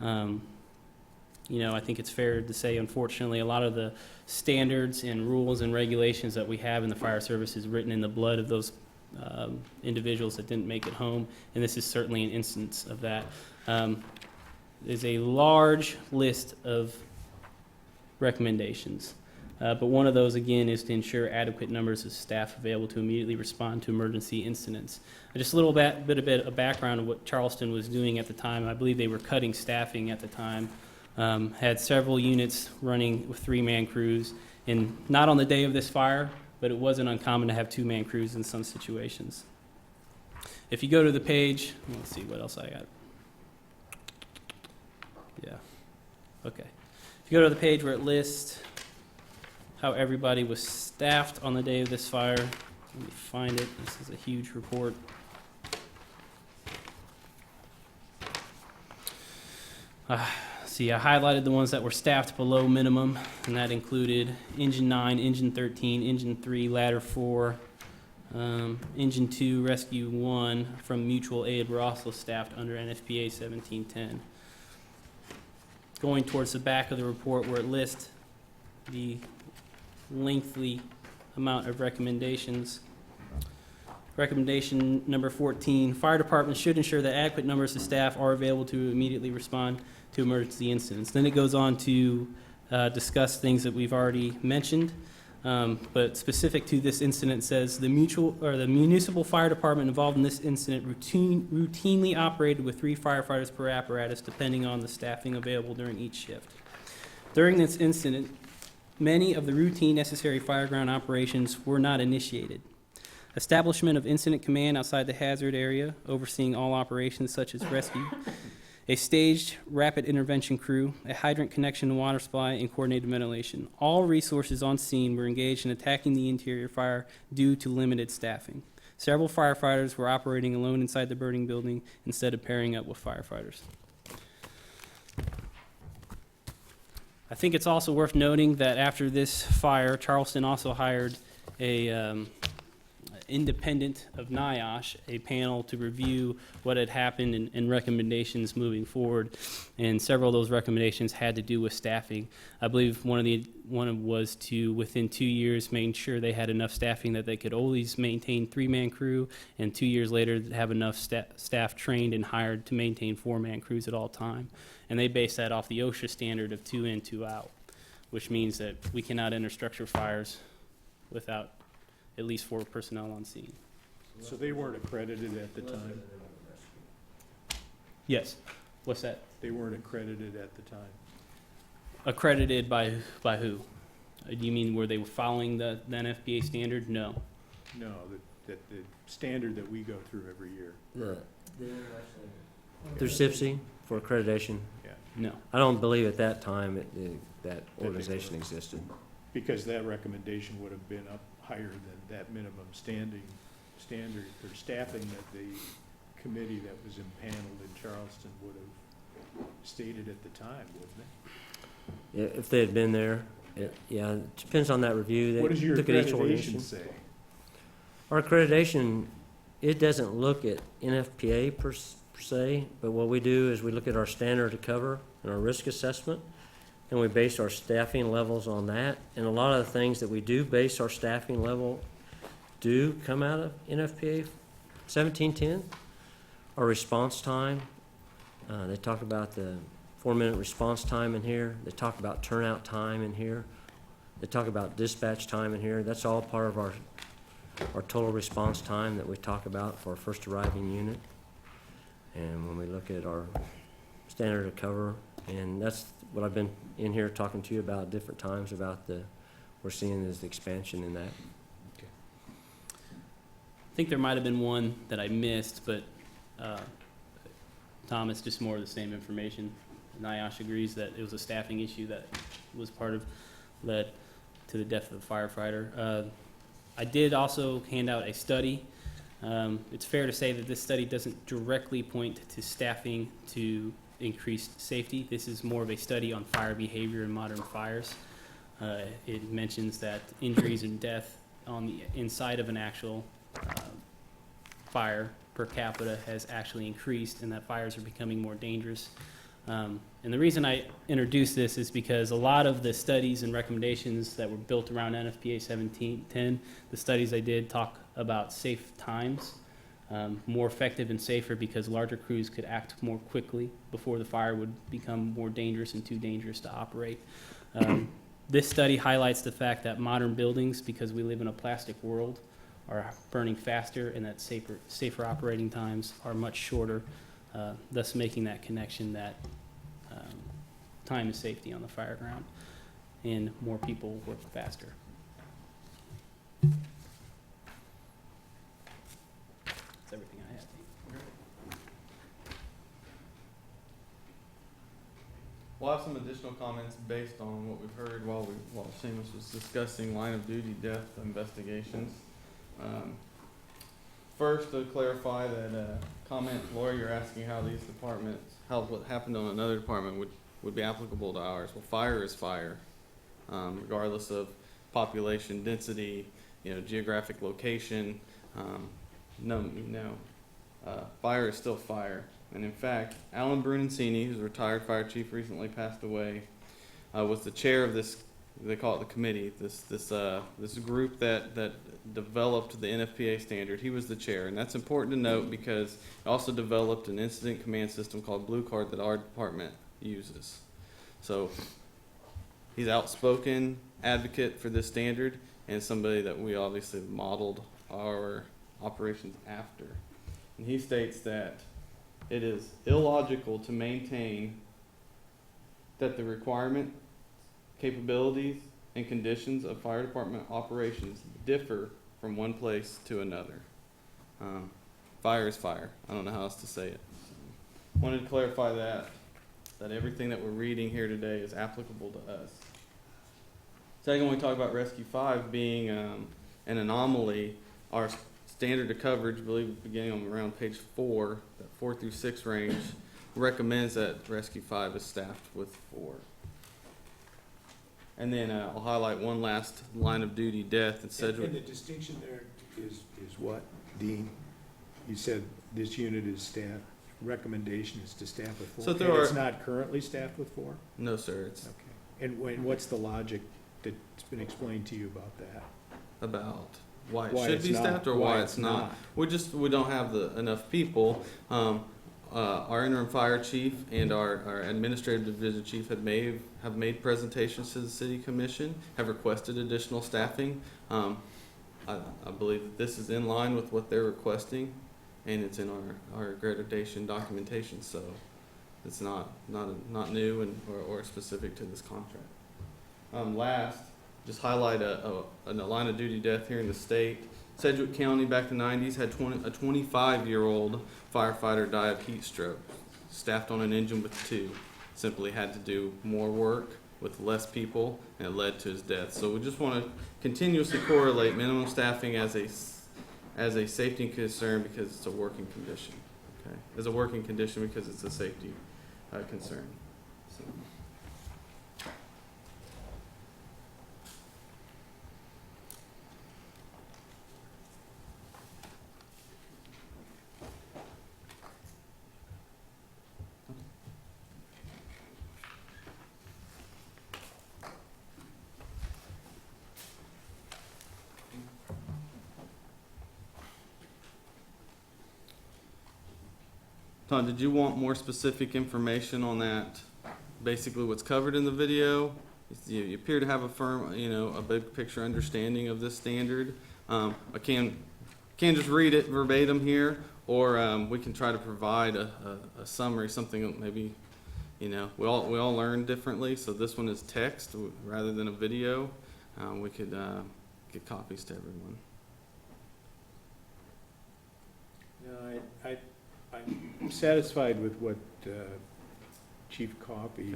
Speaker 5: I think it's fair to say, unfortunately, a lot of the standards and rules and regulations that we have in the fire service is written in the blood of those individuals that didn't make it home, and this is certainly an instance of that. There's a large list of recommendations, but one of those, again, is to ensure adequate numbers of staff available to immediately respond to emergency incidents. Just a little bit of background of what Charleston was doing at the time. I believe they were cutting staffing at the time, had several units running with 3-man crews, and not on the day of this fire, but it wasn't uncommon to have 2-man crews in some situations. If you go to the page, let's see what else I got. Yeah, okay. If you go to the page where it lists how everybody was staffed on the day of this fire, let me find it. This is a huge report. See, I highlighted the ones that were staffed below minimum, and that included Engine 9, Engine 13, Engine 3, Ladder 4, Engine 2, Rescue 1 from Mutual Aid were also staffed under NFPA 1710. Going towards the back of the report where it lists the lengthy amount of recommendations. Recommendation number 14, fire departments should ensure that adequate numbers of staff are available to immediately respond to emergency incidents. Then it goes on to discuss things that we've already mentioned, but specific to this incident says the municipal fire department involved in this incident routinely operated with 3 firefighters per apparatus depending on the staffing available during each shift. During this incident, many of the routine necessary fireground operations were not initiated. Establishment of incident command outside the hazard area, overseeing all operations such as rescue, a staged rapid intervention crew, a hydrant connection to water supply, and coordinated ventilation. All resources on scene were engaged in attacking the interior fire due to limited staffing. Several firefighters were operating alone inside the burning building instead of pairing up with firefighters. I think it's also worth noting that after this fire, Charleston also hired a independent of NIOSH, a panel to review what had happened and recommendations moving forward. And several of those recommendations had to do with staffing. I believe one was to, within 2 years, make sure they had enough staffing that they could always maintain 3-man crew, and 2 years later have enough staff trained and hired to maintain 4-man crews at all time. And they based that off the OSHA standard of 2 in, 2 out, which means that we cannot enter structure fires without at least 4 personnel on scene.
Speaker 8: So they weren't accredited at the time?
Speaker 5: Yes. What's that?
Speaker 8: They weren't accredited at the time?
Speaker 5: Accredited by who? Do you mean were they following the NFPA standard? No.
Speaker 8: No, that the standard that we go through every year.
Speaker 1: Through SIPSI for accreditation.
Speaker 8: Yeah,
Speaker 5: No.
Speaker 1: I don't believe at that time that organization existed.
Speaker 8: because that recommendation would have been up higher than that minimum standard or staffing that the committee that was impaneled in Charleston would have stated at the time, wouldn't it?
Speaker 1: Yeah, if they had been there, yeah, it depends on that review. They
Speaker 8: What does your
Speaker 1: look at each
Speaker 8: accreditation
Speaker 1: organization.
Speaker 8: say?
Speaker 1: Our accreditation, it doesn't look at NFPA per se, but what we do is we look at our standard to cover and our risk assessment, and we base our staffing levels on that. And a lot of the things that we do base our staffing level do come out of NFPA 1710. Our response time, they talk about the 4-minute response time in here. They talk about turnout time in here. They talk about dispatch time in here. That's all part of our total response time that we talk about for our first arriving unit. And when we look at our standard of cover, and that's what I've been in here talking to you about different times about we're seeing is the expansion in that.
Speaker 5: I think there might have been one that I missed, but Tom, it's just more of the same information. NIOSH agrees that it was a staffing issue that was led to the death of the firefighter. I did also hand out a study. It's fair to say that this study doesn't directly point to staffing to increased safety. This is more of a study on fire behavior in modern fires. It mentions that injuries and death on the inside of an actual fire per capita has actually increased, and that fires are becoming more dangerous. And the reason I introduce this is because a lot of the studies and recommendations that were built around NFPA 1710, the studies I did talk about safe times, more effective and safer because larger crews could act more quickly before the fire would become more dangerous and too dangerous to operate. This study highlights the fact that modern buildings, because we live in a plastic world, are burning faster and that safer operating times are much shorter, thus making that connection that time is safety on the fire ground and more people work faster. That's everything I have.
Speaker 4: We'll have some additional comments based on what we've heard while Seamus was discussing line of duty death investigations. First, to clarify that comment, Laura, you're asking how these departments, how what happened on another department would be applicable to ours. Well, fire is fire, regardless of population density, geographic location. Fire is still fire. And in fact, Alan Brunancini, who's a retired fire chief, recently passed away, was the chair of this. They call it the committee. This group that developed the NFPA standard. He was the chair, and that's important to note because it also developed an incident command system called Blue Card that our department uses. So he's outspoken advocate for this standard and somebody that we obviously modeled our operations after. And he states that it is illogical to maintain that the requirement, capabilities, and conditions of fire department operations differ from one place to another. Fire is fire. I don't know how else to say it. Wanted to clarify that everything that we're reading here today is applicable to us. Second, when we talk about Rescue 5 being an anomaly, our standard of coverage, I believe beginning on around page 4, that 4 through 6 range, recommends that Rescue 5 is staffed with 4. And then I'll highlight one last line of duty death in Sedgwick.
Speaker 8: And the distinction there is what, Dean? You said this unit is staffed, recommendation is to staff with 4.
Speaker 4: So there
Speaker 8: And
Speaker 4: are-
Speaker 8: it's not currently staffed with 4?
Speaker 4: No, sir, it's
Speaker 8: Okay. And what's the logic that's been explained to you about that?
Speaker 4: about why it
Speaker 8: Why
Speaker 4: should
Speaker 8: it's
Speaker 4: be
Speaker 8: not-
Speaker 4: staffed or why it's not. We don't have enough people. Our interim fire chief and our administrative division chief have made presentations to the city commission, have requested additional staffing. I believe that this is in line with what they're requesting, and it's in our accreditation documentation, so it's not new or specific to this contract. Last, just highlight a line of duty death here in the state. Sedgwick County back in the 90s had a 25-year-old firefighter die of heat stroke, staffed on an engine with 2. Simply had to do more work with less people, and it led to his death. So we just want to continuously correlate minimum staffing as a safety concern because it's a working condition. Okay, as a working condition because it's a safety concern. So. Todd, did you want more specific information on that? Basically, what's covered in the video. You appear to have a big picture understanding of this standard. I can just read it verbatim here, or we can try to provide a summary, something that maybe, we all learn differently. So this one is text rather than a video. We could get copies to everyone.
Speaker 8: No, I'm satisfied with what Chief Coffey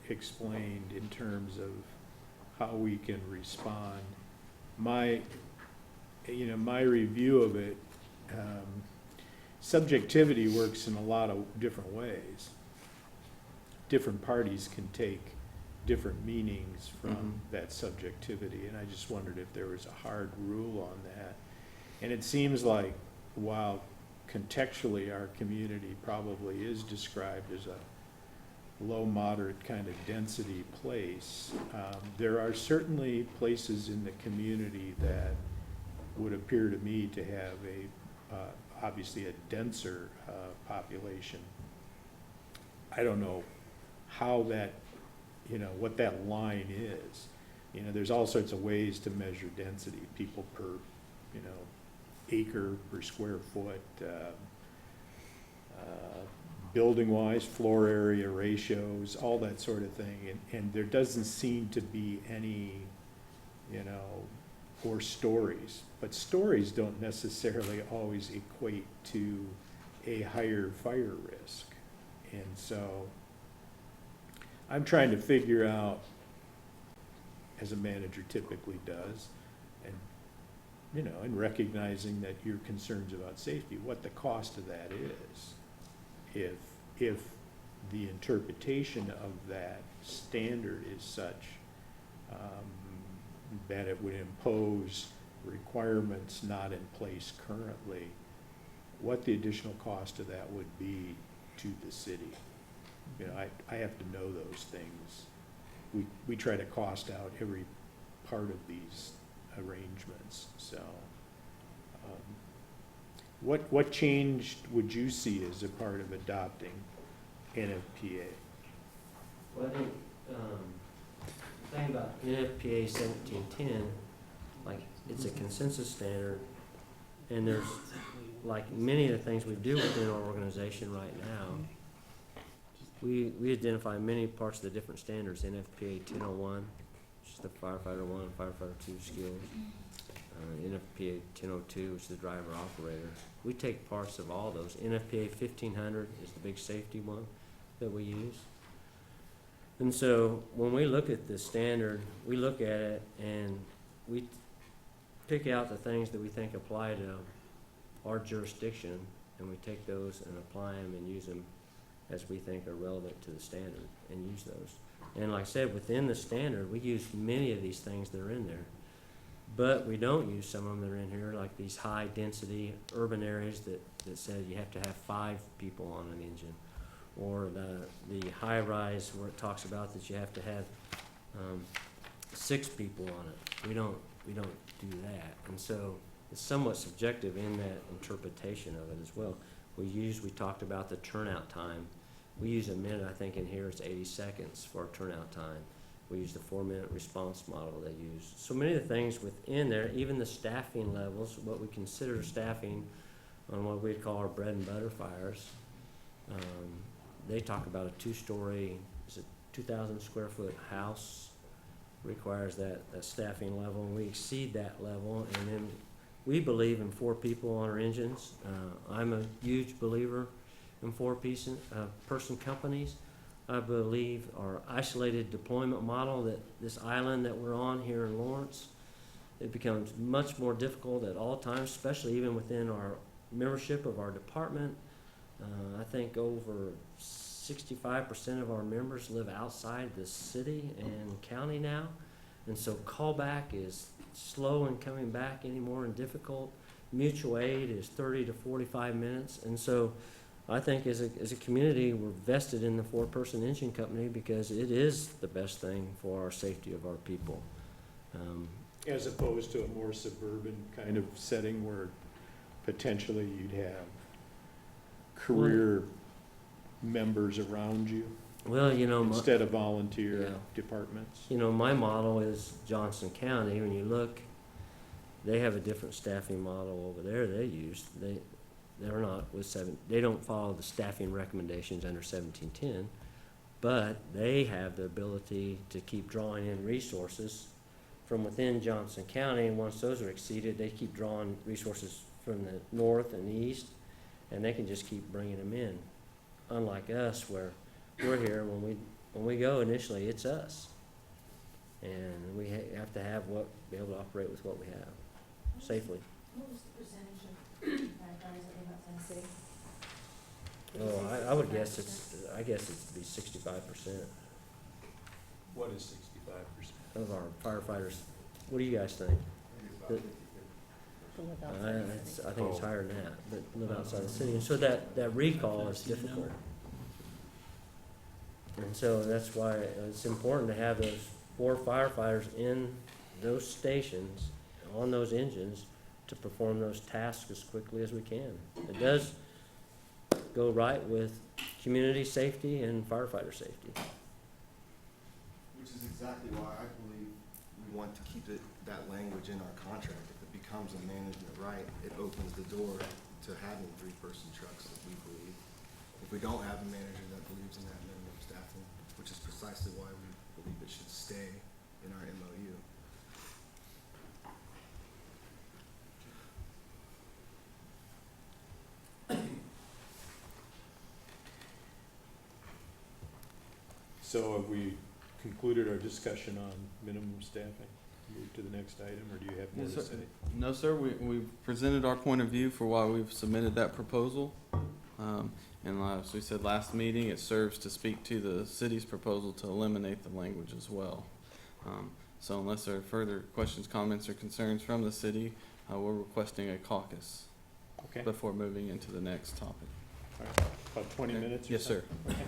Speaker 8: explained in terms of how we can respond. My review of it, subjectivity works in a lot of different ways. Different parties can take different meanings from that subjectivity, and I just wondered if there was a hard rule on that. And it seems like while contextually our community probably is described as a low, moderate kind of density place, there are certainly places in the community that would appear to me to have obviously a denser population. I don't know how that, what that line is. There's all sorts of ways to measure density, people per, acre per square foot, building-wise, floor area ratios, all that sort of thing. And there doesn't seem to be any, or stories. But stories don't necessarily always equate to a higher fire risk. And so I'm trying to figure out, as a manager typically does, and recognizing that your concerns about safety, what the cost of that is. If the interpretation of that standard is such that it would impose requirements not in place currently, what the additional cost of that would be to the city. I have to know those things. We try to cost out every part of these arrangements. So what change would you see as a part of adopting NFPA?
Speaker 1: Well, I think, the thing about NFPA 1710, like, it's a consensus standard, and there's, like, many of the things we do within our organization right now, we identify many parts of the different standards. NFPA 1001, which is the firefighter 1 and firefighter 2 skills. NFPA 1002, which is the driver operator. We take parts of all those. NFPA 1500 is the big safety one that we use. And so when we look at the standard, we look at it and we pick out the things that we think apply to our jurisdiction, and we take those and apply them and use them as we think are relevant to the standard and use those. And like I said, within the standard, we use many of these things that are in there. But we don't use some of them that are in here, like these high-density urban areas that said you have to have 5 people on an engine. Or the high-rise where it talks about that you have to have 6 people on it. We don't do that. And so it's somewhat subjective in that interpretation of it as well. We talked about the turnout time. We use a minute, I think in here it's 80 seconds for our turnout time. We use the 4-minute response model they use. So many of the things within there, even the staffing levels, what we consider staffing on what we'd call our bread and butter fires, they talk about a 2-story, 2,000 square foot house requires that staffing level, and we exceed that level, and then we believe in 4 people on our engines. I'm a huge believer in person companies. I believe our isolated deployment model, that this island that we're on here in Lawrence, it becomes much more difficult at all times, especially even within our membership of our department. I think over 65% of our members live outside the city and county now. And so callback is slow in coming back anymore and difficult. Mutual aid is 30 to 45 minutes. And so I think as a community, we're vested in the 4-person engine company because it is the best thing for our safety of our people.
Speaker 8: As opposed to a more suburban kind of setting where potentially you'd have career members around you
Speaker 1: Well, you know,
Speaker 8: instead of volunteer
Speaker 1: Yeah.
Speaker 8: departments.
Speaker 1: you know, my model is Johnson County. When you look, they have a different staffing model over there they use. They're not with they don't follow the staffing recommendations under 1710, but they have the ability to keep drawing in resources from within Johnson County, and once those are exceeded, they keep drawing resources from the north and the east, and they can just keep bringing them in. Unlike us, where we're here, when we go initially, it's us. And we have to be able to operate with what we have safely.
Speaker 10: What was the percentage of firefighters that live outside the city?
Speaker 1: Oh, I would guess it'd be 65%
Speaker 8: What is 65%?
Speaker 1: of our firefighters. What do you guys think?
Speaker 6: To live outside the city.
Speaker 1: I think it's higher than that, but live outside the city. And so that recall is difficult. And so that's why it's important to have those 4 firefighters in those stations, on those engines, to perform those tasks as quickly as we can. It does go right with community safety and firefighter safety.
Speaker 2: Which is exactly why I believe we want to keep that language in our contract. If it becomes a management right, it opens the door to having 3-person trucks, we believe. If we don't have a manager that believes in that minimum staffing, which is precisely why we believe it should stay in our MOU.
Speaker 8: So have we concluded our discussion on minimum staffing? Move to the next item, or do you have more
Speaker 4: Yes,
Speaker 8: to
Speaker 4: sir.
Speaker 8: say?
Speaker 4: No, sir, we've presented our point of view for why we've submitted that proposal. And as we said last meeting, it serves to speak to the city's proposal to eliminate the language as well. So unless there are further questions, comments, or concerns from the city, we're requesting a caucus
Speaker 8: Okay,
Speaker 4: before moving into the next topic.
Speaker 8: all right, about 20
Speaker 4: Okay.
Speaker 8: minutes or
Speaker 4: Yes,
Speaker 8: so?
Speaker 4: sir.
Speaker 8: Okay.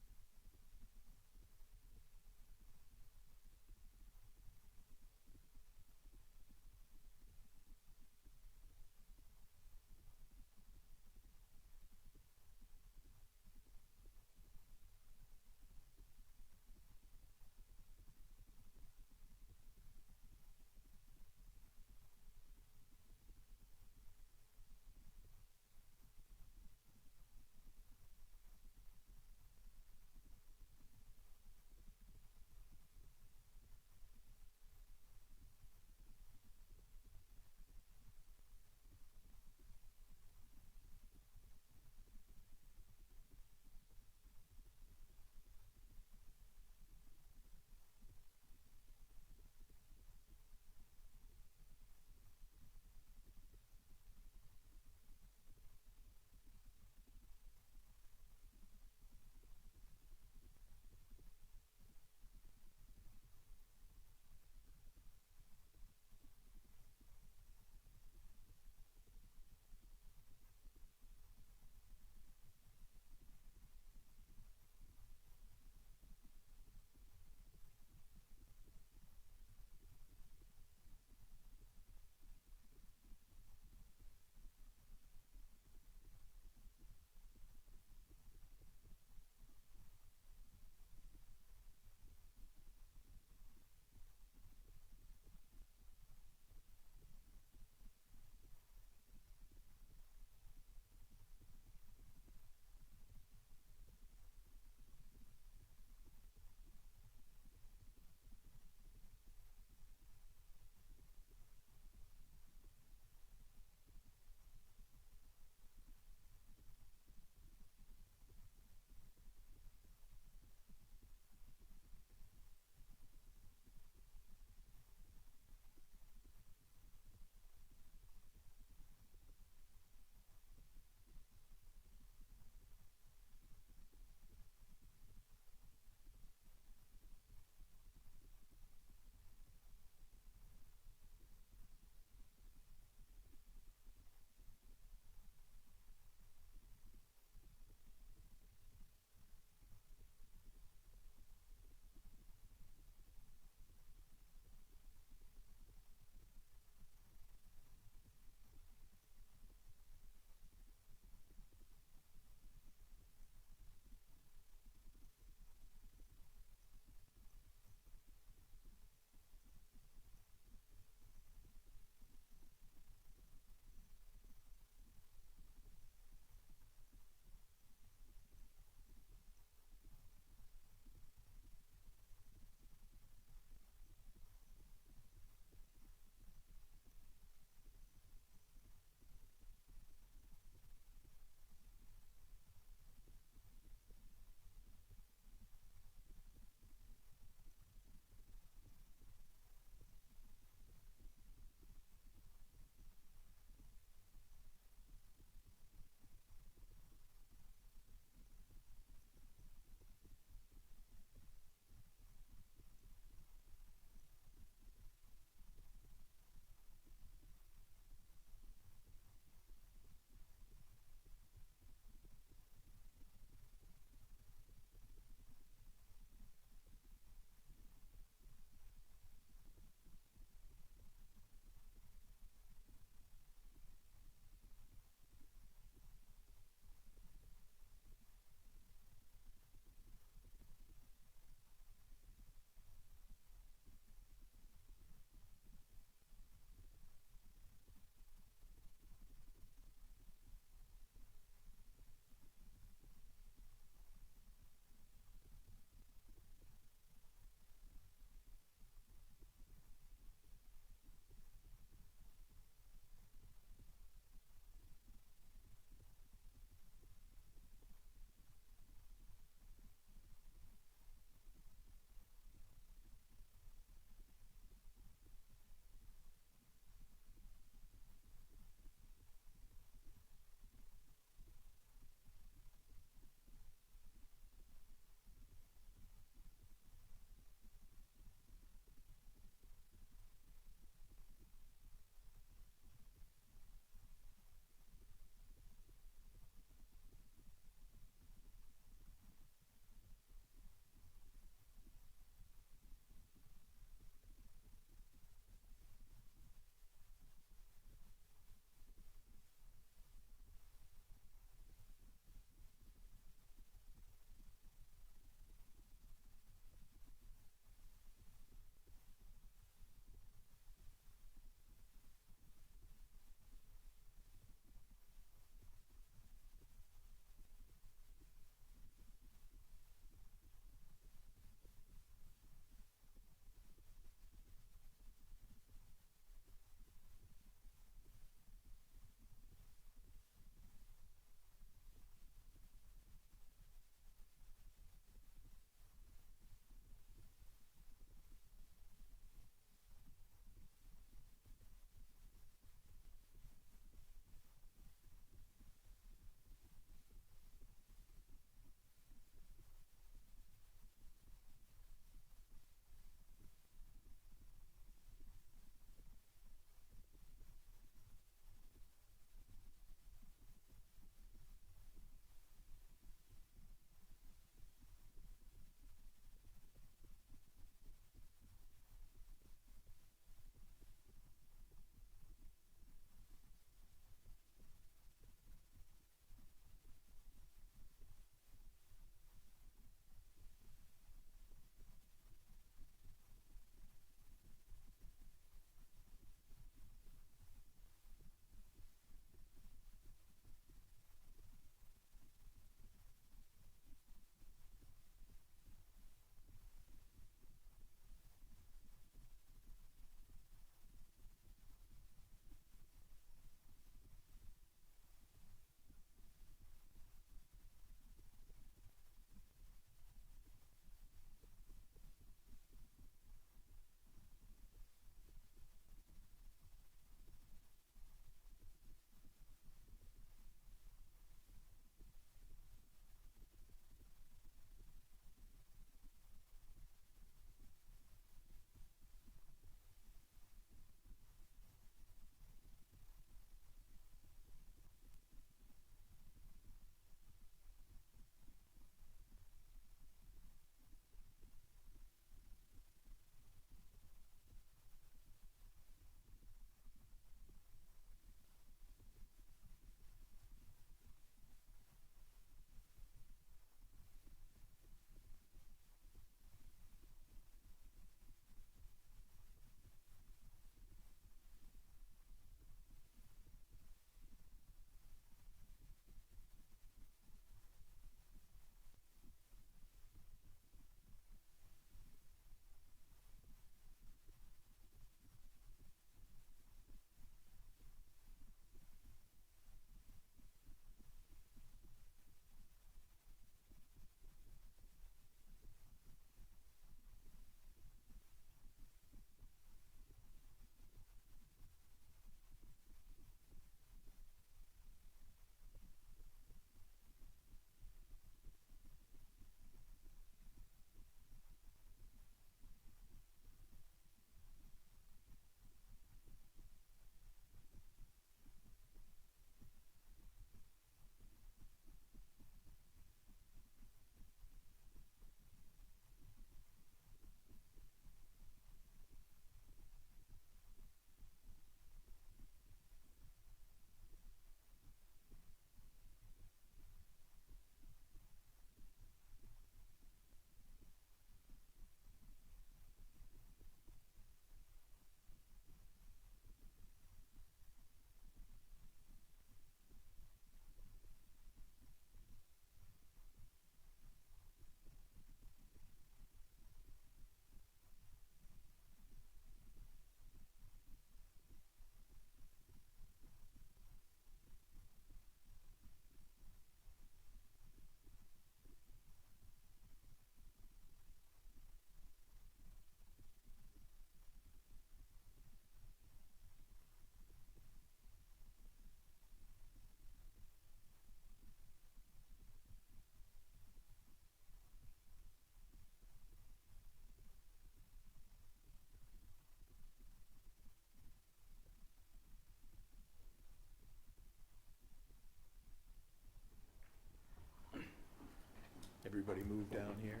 Speaker 8: Everybody moved down here?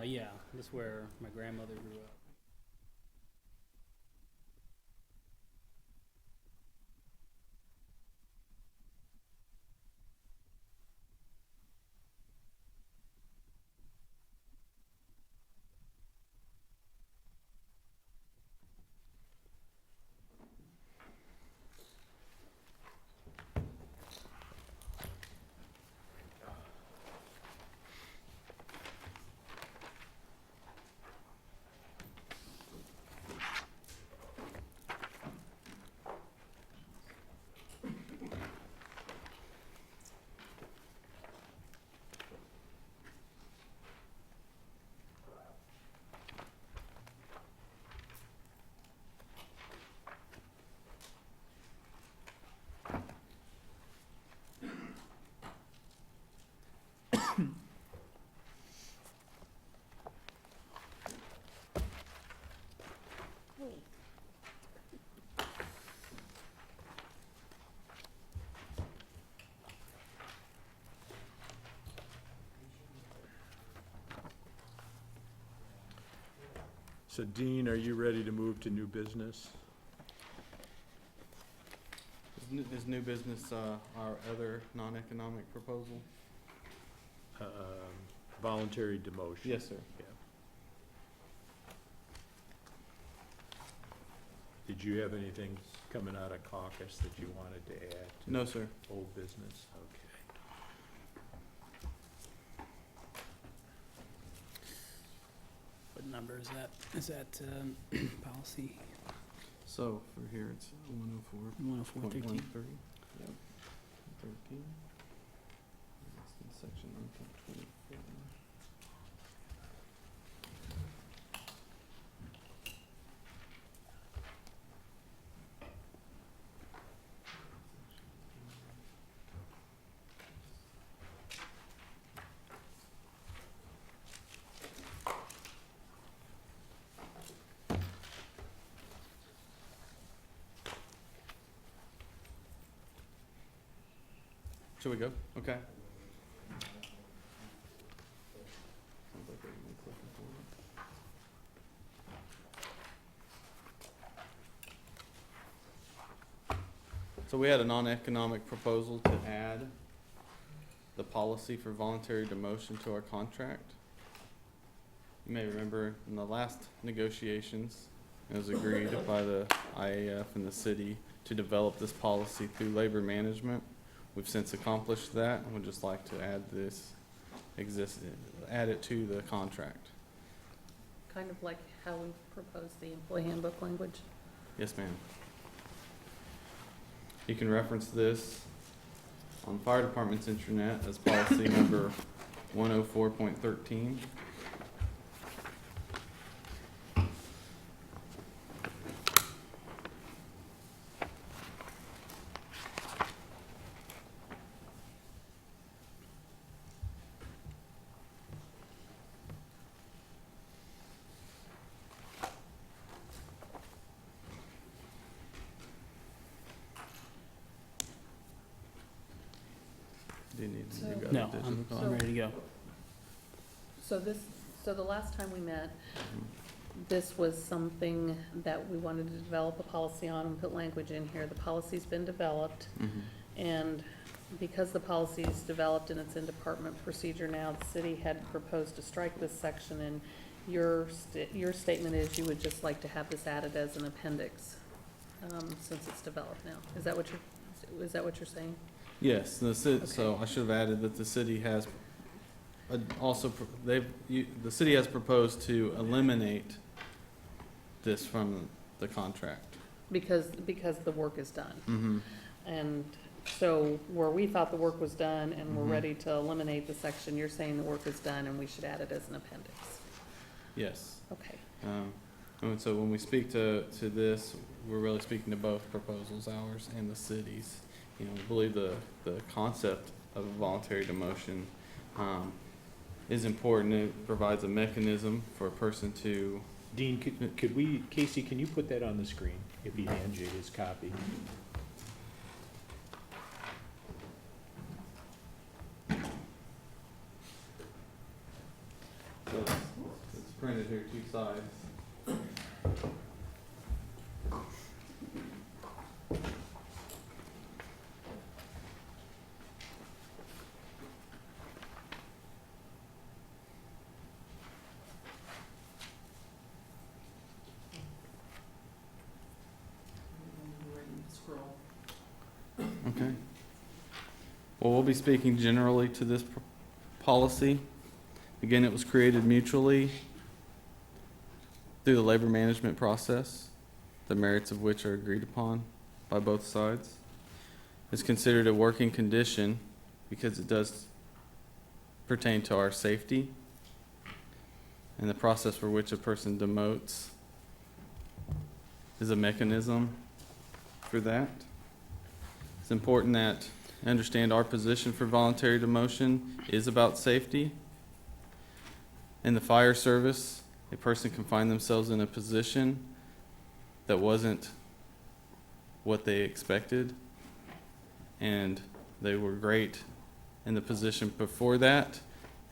Speaker 5: Yeah, that's where my grandmother grew up.
Speaker 8: So Dean, are you ready to move to new business?
Speaker 4: Is new business, our other non-economic proposal?
Speaker 8: Voluntary demotion?
Speaker 4: Yes, sir.
Speaker 8: Yeah. Did you have anything coming out of caucus that you wanted to add to
Speaker 4: No, sir.
Speaker 8: old business? Okay.
Speaker 5: What number is that? Is that policy
Speaker 4: So for here, it's 104.13.
Speaker 5: 104.13?
Speaker 4: Yep. 13. That's in section 1.24. Should we go? Okay. Sounds like everyone's looking for it. So we had a non-economic proposal to add the policy for voluntary demotion to our contract. You may remember in the last negotiations, it was agreed by the IAFF and the city to develop this policy through labor management. We've since accomplished that, and would just like to add add it to the contract.
Speaker 6: Kind of like how we proposed the employee handbook language.
Speaker 4: Yes, ma'am. You can reference this on fire department's intranet as policy number 104.13. Do you need, you got
Speaker 5: No,
Speaker 4: additional
Speaker 5: I'm
Speaker 4: comments?
Speaker 5: ready to go.
Speaker 6: So the last time we met, this was something that we wanted to develop a policy on and put language in here. The policy's been developed,
Speaker 4: Mhm.
Speaker 6: and because the policy is developed and it's in department procedure now, the city had proposed to strike this section, and your statement is you would just like to have this added as an appendix, since it's developed now. Is that what you're saying?
Speaker 4: Yes, so I should have added that the city has the city has proposed to eliminate this from the contract.
Speaker 6: Because the work is done.
Speaker 4: Mm-hmm.
Speaker 6: And so where we thought the work was done and we're
Speaker 4: Mhm.
Speaker 6: ready to eliminate the section, you're saying the work is done and we should add it as an appendix.
Speaker 4: Yes.
Speaker 6: Okay.
Speaker 4: And so when we speak to this, we're really speaking to both proposals, ours and the city's. You know, we believe the concept of a voluntary demotion is important. It provides a mechanism for a person to.
Speaker 8: Dean, Casey, can you put that on the screen if he hands you his copy?
Speaker 4: printed here, two sides.
Speaker 9: Scroll.
Speaker 4: Okay. Well, we'll be speaking generally to this policy. Again, it was created mutually through the labor management process, the merits of which are agreed upon by both sides. It's considered a working condition because it does pertain to our safety and the process for which a person demotes is a mechanism for that. It's important that you understand our position for voluntary demotion is about safety. In the fire service, a person can find themselves in a position that wasn't what they expected, and they were great in the position before that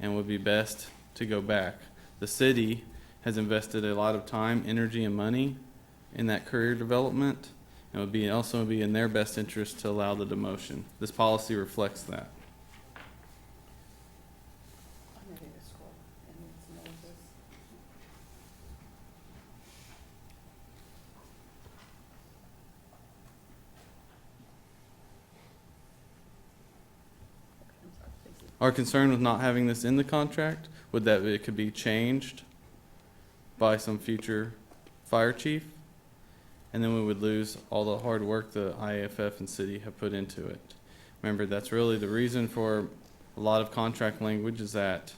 Speaker 4: and would be best to go back. The city has invested a lot of time, energy, and money in that career development, and it would be also be in their best interest to allow the demotion. This policy reflects that.
Speaker 6: I'm ready to scroll. And it's Moses. Okay, I'm sorry, thank you.
Speaker 4: Our concern with not having this in the contract would that it could be changed by some future fire chief, and then we would lose all the hard work the IAFF and city have put into it. Remember, that's really the reason for a lot of contract language is that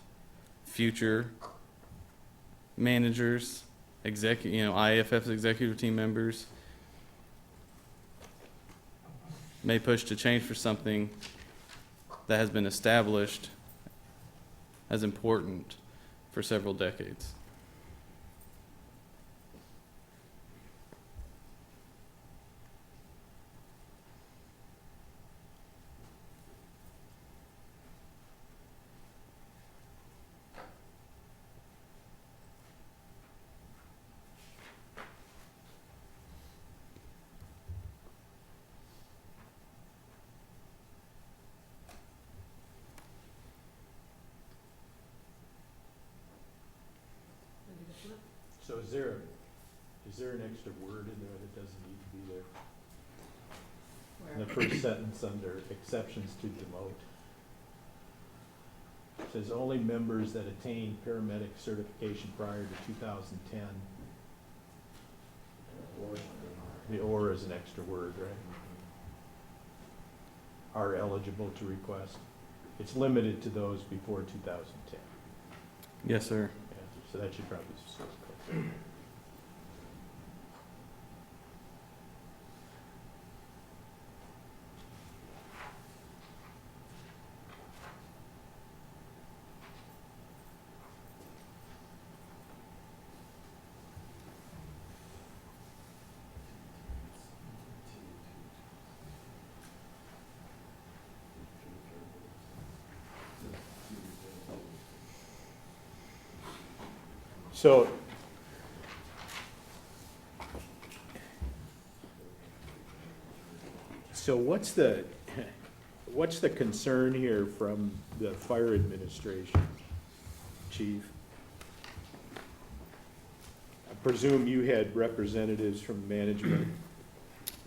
Speaker 4: future managers, IAFF's executive team members may push to change for something that has been established as important for several decades.
Speaker 9: Ready to flip?
Speaker 8: So is there an extra word in there that doesn't need to be there? In the
Speaker 9: Where?
Speaker 8: first sentence under exceptions to demote. It says only members that attain paramedic certification prior to 2010. The or is an extra word, right? Are eligible to request. It's limited to those before 2010.
Speaker 4: Yes, sir.
Speaker 8: Yeah, so that should probably be. So what's the concern here from the fire administration, chief? I presume you had representatives from management.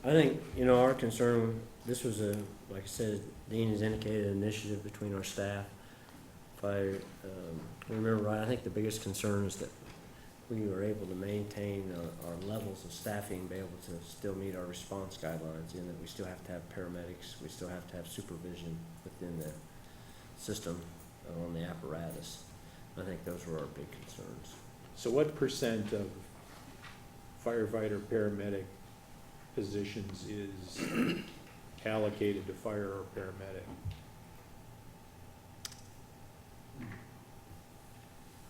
Speaker 1: I think, our concern, this was like I said, Dean has indicated, an initiative between our staff. If I remember right, I think the biggest concern is that we were able to maintain our levels of staffing, be able to still meet our response guidelines, in that we still have to have paramedics, we still have to have supervision within the system on the apparatus. I think those were our big concerns.
Speaker 8: So what percent of firefighter, paramedic positions is allocated to fire or paramedic?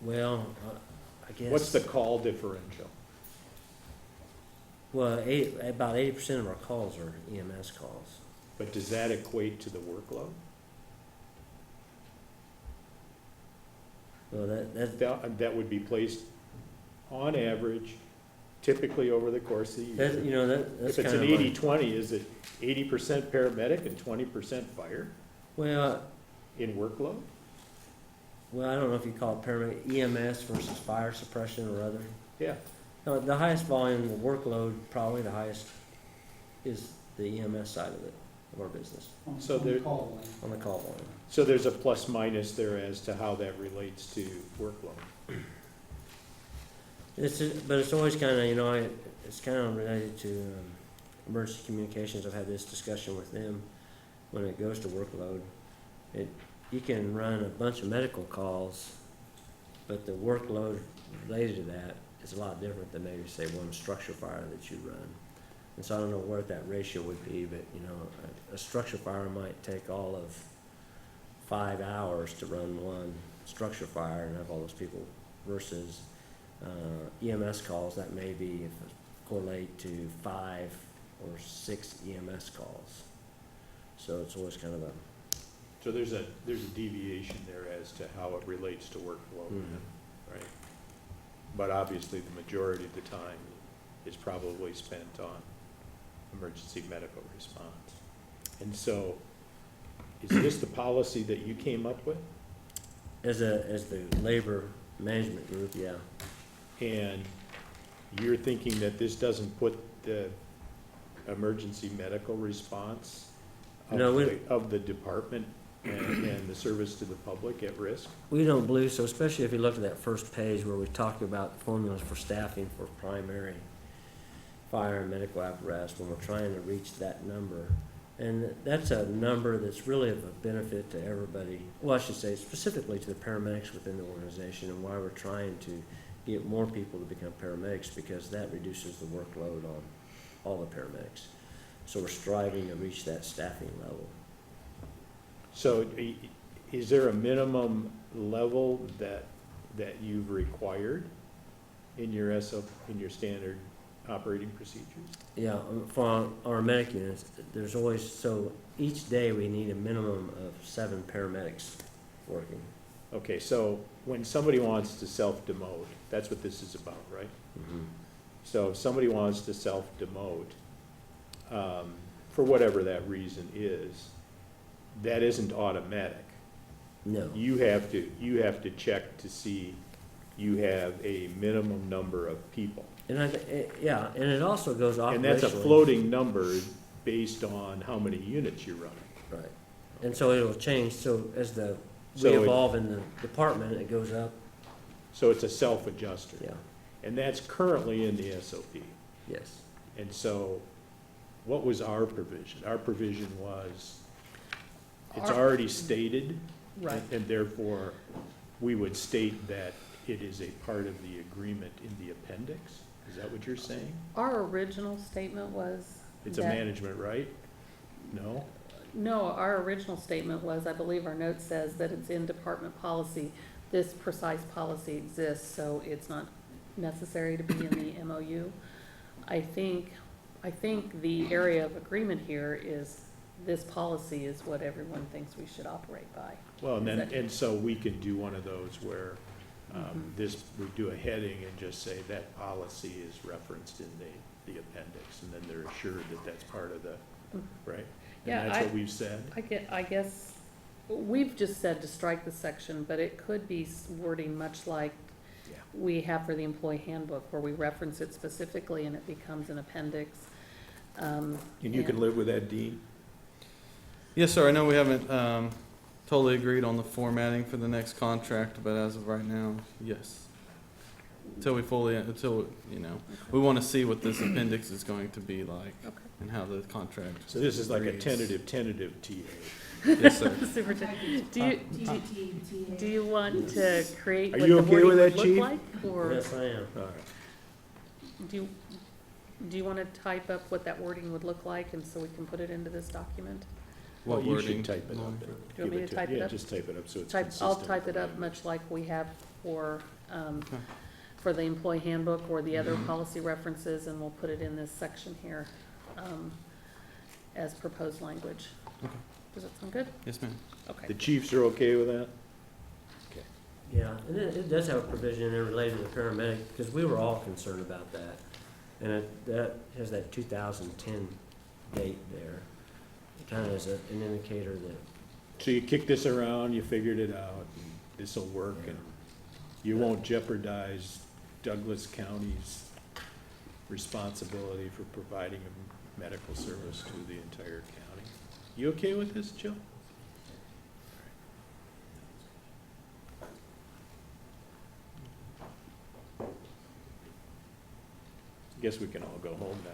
Speaker 1: Well, I guess.
Speaker 8: What's the call differential?
Speaker 1: Well, about 80% of our calls are EMS calls.
Speaker 8: But does that equate to the workload?
Speaker 1: Well,
Speaker 8: That would be placed on average, typically over the course of the year.
Speaker 1: That, you know, that's
Speaker 8: If it's
Speaker 1: kind
Speaker 8: an
Speaker 1: of
Speaker 8: 80-20, is it 80% paramedic and 20% fire
Speaker 1: well,
Speaker 8: in workload?
Speaker 1: well, I don't know if you call it paramedic, EMS versus fire suppression or other.
Speaker 8: Yeah,
Speaker 1: No, the highest volume, the workload, probably the highest is the EMS side of it, of our business,
Speaker 7: On
Speaker 8: So
Speaker 7: the
Speaker 8: there-
Speaker 7: call line.
Speaker 1: on the call volume.
Speaker 8: so there's a plus minus there as to how that relates to workload.
Speaker 1: But it's always kind of, you know, it's kind of related to emergency communications. I've had this discussion with them when it goes to workload. You can run a bunch of medical calls, but the workload related to that is a lot different than maybe, say, one structure fire that you run. And so I don't know what that ratio would be, but, you know, a structure fire might take all of 5 hours to run one structure fire and have all those people versus EMS calls that may be correlate to 5 or 6 EMS calls. So it's always kind of a,
Speaker 8: So there's a deviation there as to how it relates to workload, right? But obviously, the majority of the time is probably spent on emergency medical response. And so, is this the policy that you came up with?
Speaker 1: as the labor management group, yeah.
Speaker 8: And you're thinking that this doesn't put the emergency medical response
Speaker 1: No,
Speaker 8: of the department and the service to the public at risk?
Speaker 1: We don't believe so, especially if you look at that first page where we talk about formulas for staffing for primary fire and medical apparatus when we're trying to reach that number. And that's a number that's really of a benefit to everybody. Well, I should say specifically to the paramedics within the organization and why we're trying to get more people to become paramedics because that reduces the workload on all the paramedics. So we're striving to reach that staffing level.
Speaker 8: So is there a minimum level that you've required in your in your standard operating procedures?
Speaker 1: Yeah, for our medic units, there's always, so each day we need a minimum of 7 paramedics working.
Speaker 8: Okay, so when somebody wants to self-demote, that's what this is about, right? So if somebody wants to self-demote, for whatever that reason is, that isn't automatic.
Speaker 1: No,
Speaker 8: You have to check to see you have a minimum number of people.
Speaker 1: and yeah, and it also goes operationally.
Speaker 8: And that's a floating number based on how many units you're running.
Speaker 1: Right, and so it'll change, so as we
Speaker 8: So it-
Speaker 1: evolve in the department, it goes up,
Speaker 8: So it's a self-adjuster.
Speaker 1: yeah,
Speaker 8: And that's currently in the SOP.
Speaker 1: yes.
Speaker 8: And so what was our provision? Our provision was, it's
Speaker 6: Our-
Speaker 8: already stated,
Speaker 6: Right.
Speaker 8: and therefore, we would state that it is a part of the agreement in the appendix? Is that what you're saying?
Speaker 6: Our original statement was
Speaker 8: It's a
Speaker 6: that-
Speaker 8: management right? No?
Speaker 6: No, our original statement was, I believe our note says that it's in department policy. This precise policy exists, so it's not necessary to be in the MOU. I think the area of agreement here is this policy is what everyone thinks we should operate by.
Speaker 8: Well, and then,
Speaker 6: Is that-
Speaker 8: and so we could do one of those where we do a heading and just say that policy is referenced in the appendix, and then they're assured that that's part of the, right?
Speaker 6: Yeah,
Speaker 8: And that's what we've said?
Speaker 6: I guess, we've just said to strike the section, but it could be wording much like
Speaker 8: Yeah.
Speaker 6: we have for the employee handbook, where we reference it specifically and it becomes an appendix.
Speaker 8: And you can live with that, Dean?
Speaker 4: Yes, sir. I know we haven't totally agreed on the formatting for the next contract, but as of right now, yes. Until we want to see what this appendix is going to be like
Speaker 6: Okay.
Speaker 4: and how the contract.
Speaker 8: So this is like a
Speaker 4: reads.
Speaker 8: tentative TA.
Speaker 4: Yes, sir.
Speaker 6: Superintendent,
Speaker 10: TBT,
Speaker 6: do you want to create
Speaker 8: Are
Speaker 6: what
Speaker 8: you
Speaker 6: the
Speaker 8: okay
Speaker 6: wording
Speaker 8: with
Speaker 6: would
Speaker 8: that,
Speaker 6: look
Speaker 8: Chief?
Speaker 6: like? Or
Speaker 1: Yes, I am.
Speaker 8: All right.
Speaker 6: do you want to type up what that wording would look like, and so we can put it into this document?
Speaker 8: Well,
Speaker 4: What
Speaker 8: you
Speaker 4: wording?
Speaker 8: should type it up. and
Speaker 6: Do you want me
Speaker 8: give
Speaker 6: to type it
Speaker 8: Yeah,
Speaker 6: up?
Speaker 8: just type it up so it's
Speaker 6: I'll
Speaker 8: consistent.
Speaker 6: type it up much like we have for the employee handbook or the other policy references, and we'll put it in this section here, as proposed language.
Speaker 4: Okay.
Speaker 6: Does that sound good?
Speaker 4: Yes, ma'am.
Speaker 6: Okay.
Speaker 8: The chiefs are okay with that? Okay.
Speaker 1: Yeah, and it does have a provision in there related to the paramedic, because we were all concerned about that. And that has that 2010 date there. It kind of is an indicator that,
Speaker 8: So you kicked this around, you figured it out, and this'll work, and you won't jeopardize Douglas County's responsibility for providing a medical service to the entire county. You okay with this, Jill? Guess we can all go home now.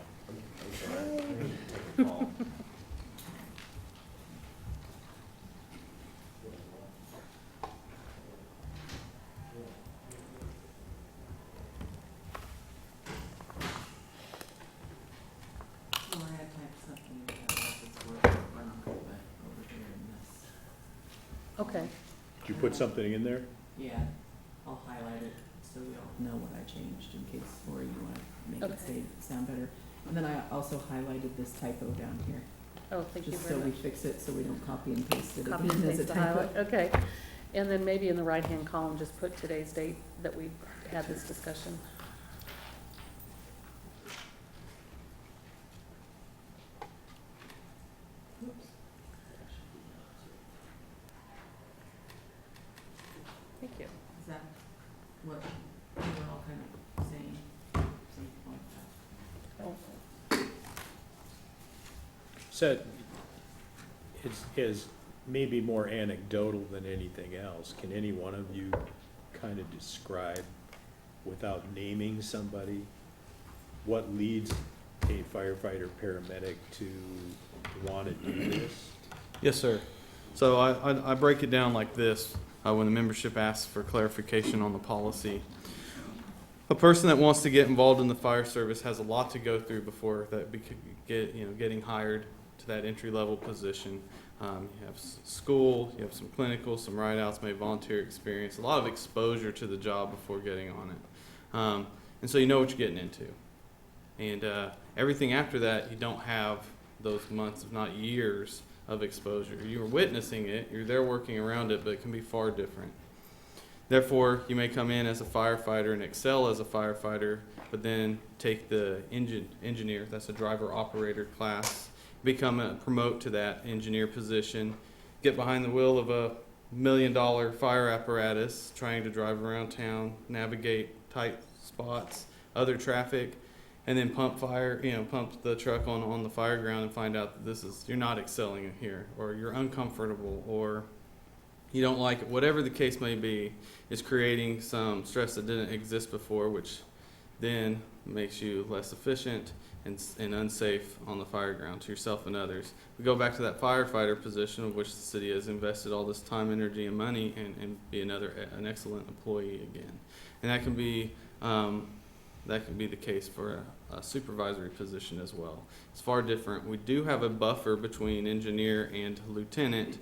Speaker 9: Well, I had typed something that it's worth it, but over here in this.
Speaker 6: Okay,
Speaker 8: Did you put something in there?
Speaker 9: Yeah, I'll highlight it so we all know what I changed in case, or you wanna make it
Speaker 6: Okay.
Speaker 9: sound better. And then I also highlighted this typo down here,
Speaker 6: oh, thank you
Speaker 9: just
Speaker 6: very
Speaker 9: so we
Speaker 6: much.
Speaker 9: fix it, so we don't copy and paste it
Speaker 6: Copy and
Speaker 9: again as
Speaker 6: paste
Speaker 9: a
Speaker 6: the highlight,
Speaker 9: typo.
Speaker 6: okay. And then maybe in the right-hand column, just put today's date that we had this discussion.
Speaker 9: Oops.
Speaker 6: Thank you.
Speaker 9: Is that what we were all kind of saying? Something like that.
Speaker 6: Oh,
Speaker 8: So, is maybe more anecdotal than anything else. Can any one of you kind of describe, without naming somebody, what leads a firefighter, paramedic to want to do this?
Speaker 4: Yes, sir. So I break it down like this, when the membership asks for clarification on the policy. A person that wants to get involved in the fire service has a lot to go through before getting hired to that entry-level position. You have school, you have some clinical, some write-outs, maybe volunteer experience, a lot of exposure to the job before getting on it. And so you know what you're getting into. And everything after that, you don't have those months, if not years, of exposure. You're witnessing it, you're there working around it, but it can be far different. Therefore, you may come in as a firefighter and excel as a firefighter, but then take the engineer, that's a driver operator class, promote to that engineer position, get behind the wheel of a $1 million fire apparatus, trying to drive around town, navigate tight spots, other traffic, and then pump the truck on the fire ground and find out that you're not excelling here, or you're uncomfortable, or you don't like it. Whatever the case may be, is creating some stress that didn't exist before, which then makes you less efficient and unsafe on the fire ground to yourself and others. We go back to that firefighter position, of which the city has invested all this time, energy, and money, and be an excellent employee again. And that can be the case for a supervisory position as well. It's far different. We do have a buffer between engineer and lieutenant.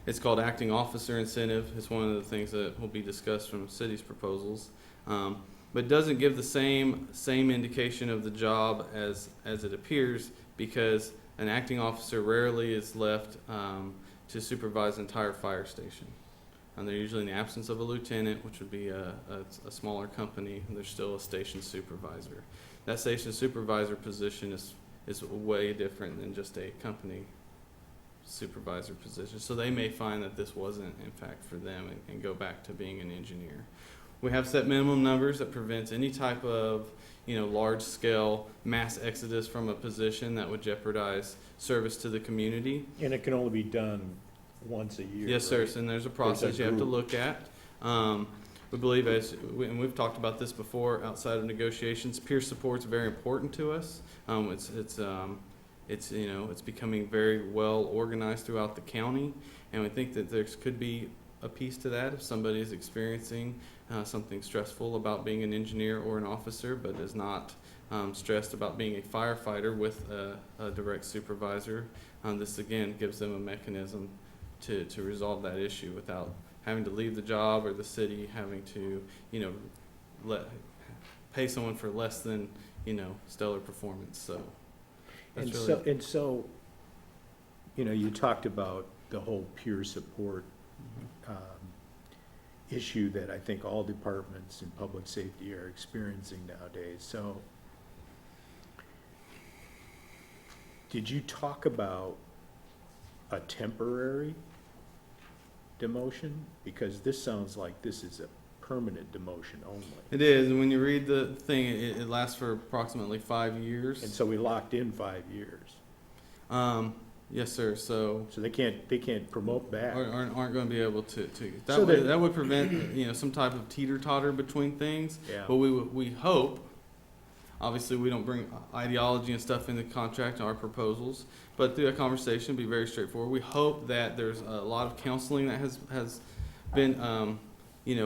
Speaker 4: It's called acting officer incentive. It's one of the things that will be discussed from the city's proposals. But it doesn't give the same indication of the job as it appears, because an acting officer rarely is left to supervise an entire fire station. And they're usually in the absence of a lieutenant, which would be a smaller company, and there's still a station supervisor. That station supervisor position is way different than just a company supervisor position. So they may find that this wasn't in fact for them and go back to being an engineer. We have set minimum numbers that prevents any type of large scale mass exodus from a position that would jeopardize service to the community.
Speaker 8: And it can only be done once a year,
Speaker 4: Yes, sir.
Speaker 8: right?
Speaker 4: And there's a process you have to look at. We believe, and we've talked about this before outside of negotiations, peer support is very important to us. It's becoming very well organized throughout the county, and we think that there could be a piece to that if somebody is experiencing something stressful about being an engineer or an officer, but is not stressed about being a firefighter with a direct supervisor. This again gives them a mechanism to resolve that issue without having to leave the job, or the city having to pay someone for less than stellar performance. So that's
Speaker 8: So you talked about the whole peer support. issue that I think all departments in public safety are experiencing nowadays. So, did you talk about a temporary demotion? Because this sounds like this is a permanent demotion only.
Speaker 4: It is, and when you read the thing, it lasts for approximately 5 years.
Speaker 8: And so we locked in 5 years.
Speaker 4: Yes, sir, so
Speaker 8: So they can't promote back.
Speaker 4: aren't going to be able to,
Speaker 8: So
Speaker 4: that would prevent, some type of teeter-totter between things.
Speaker 8: Yeah.
Speaker 4: But we hope, obviously, we don't bring ideology and stuff in the contract and our proposals, but through that conversation, be very straightforward. We hope that there's a lot of counseling that has been,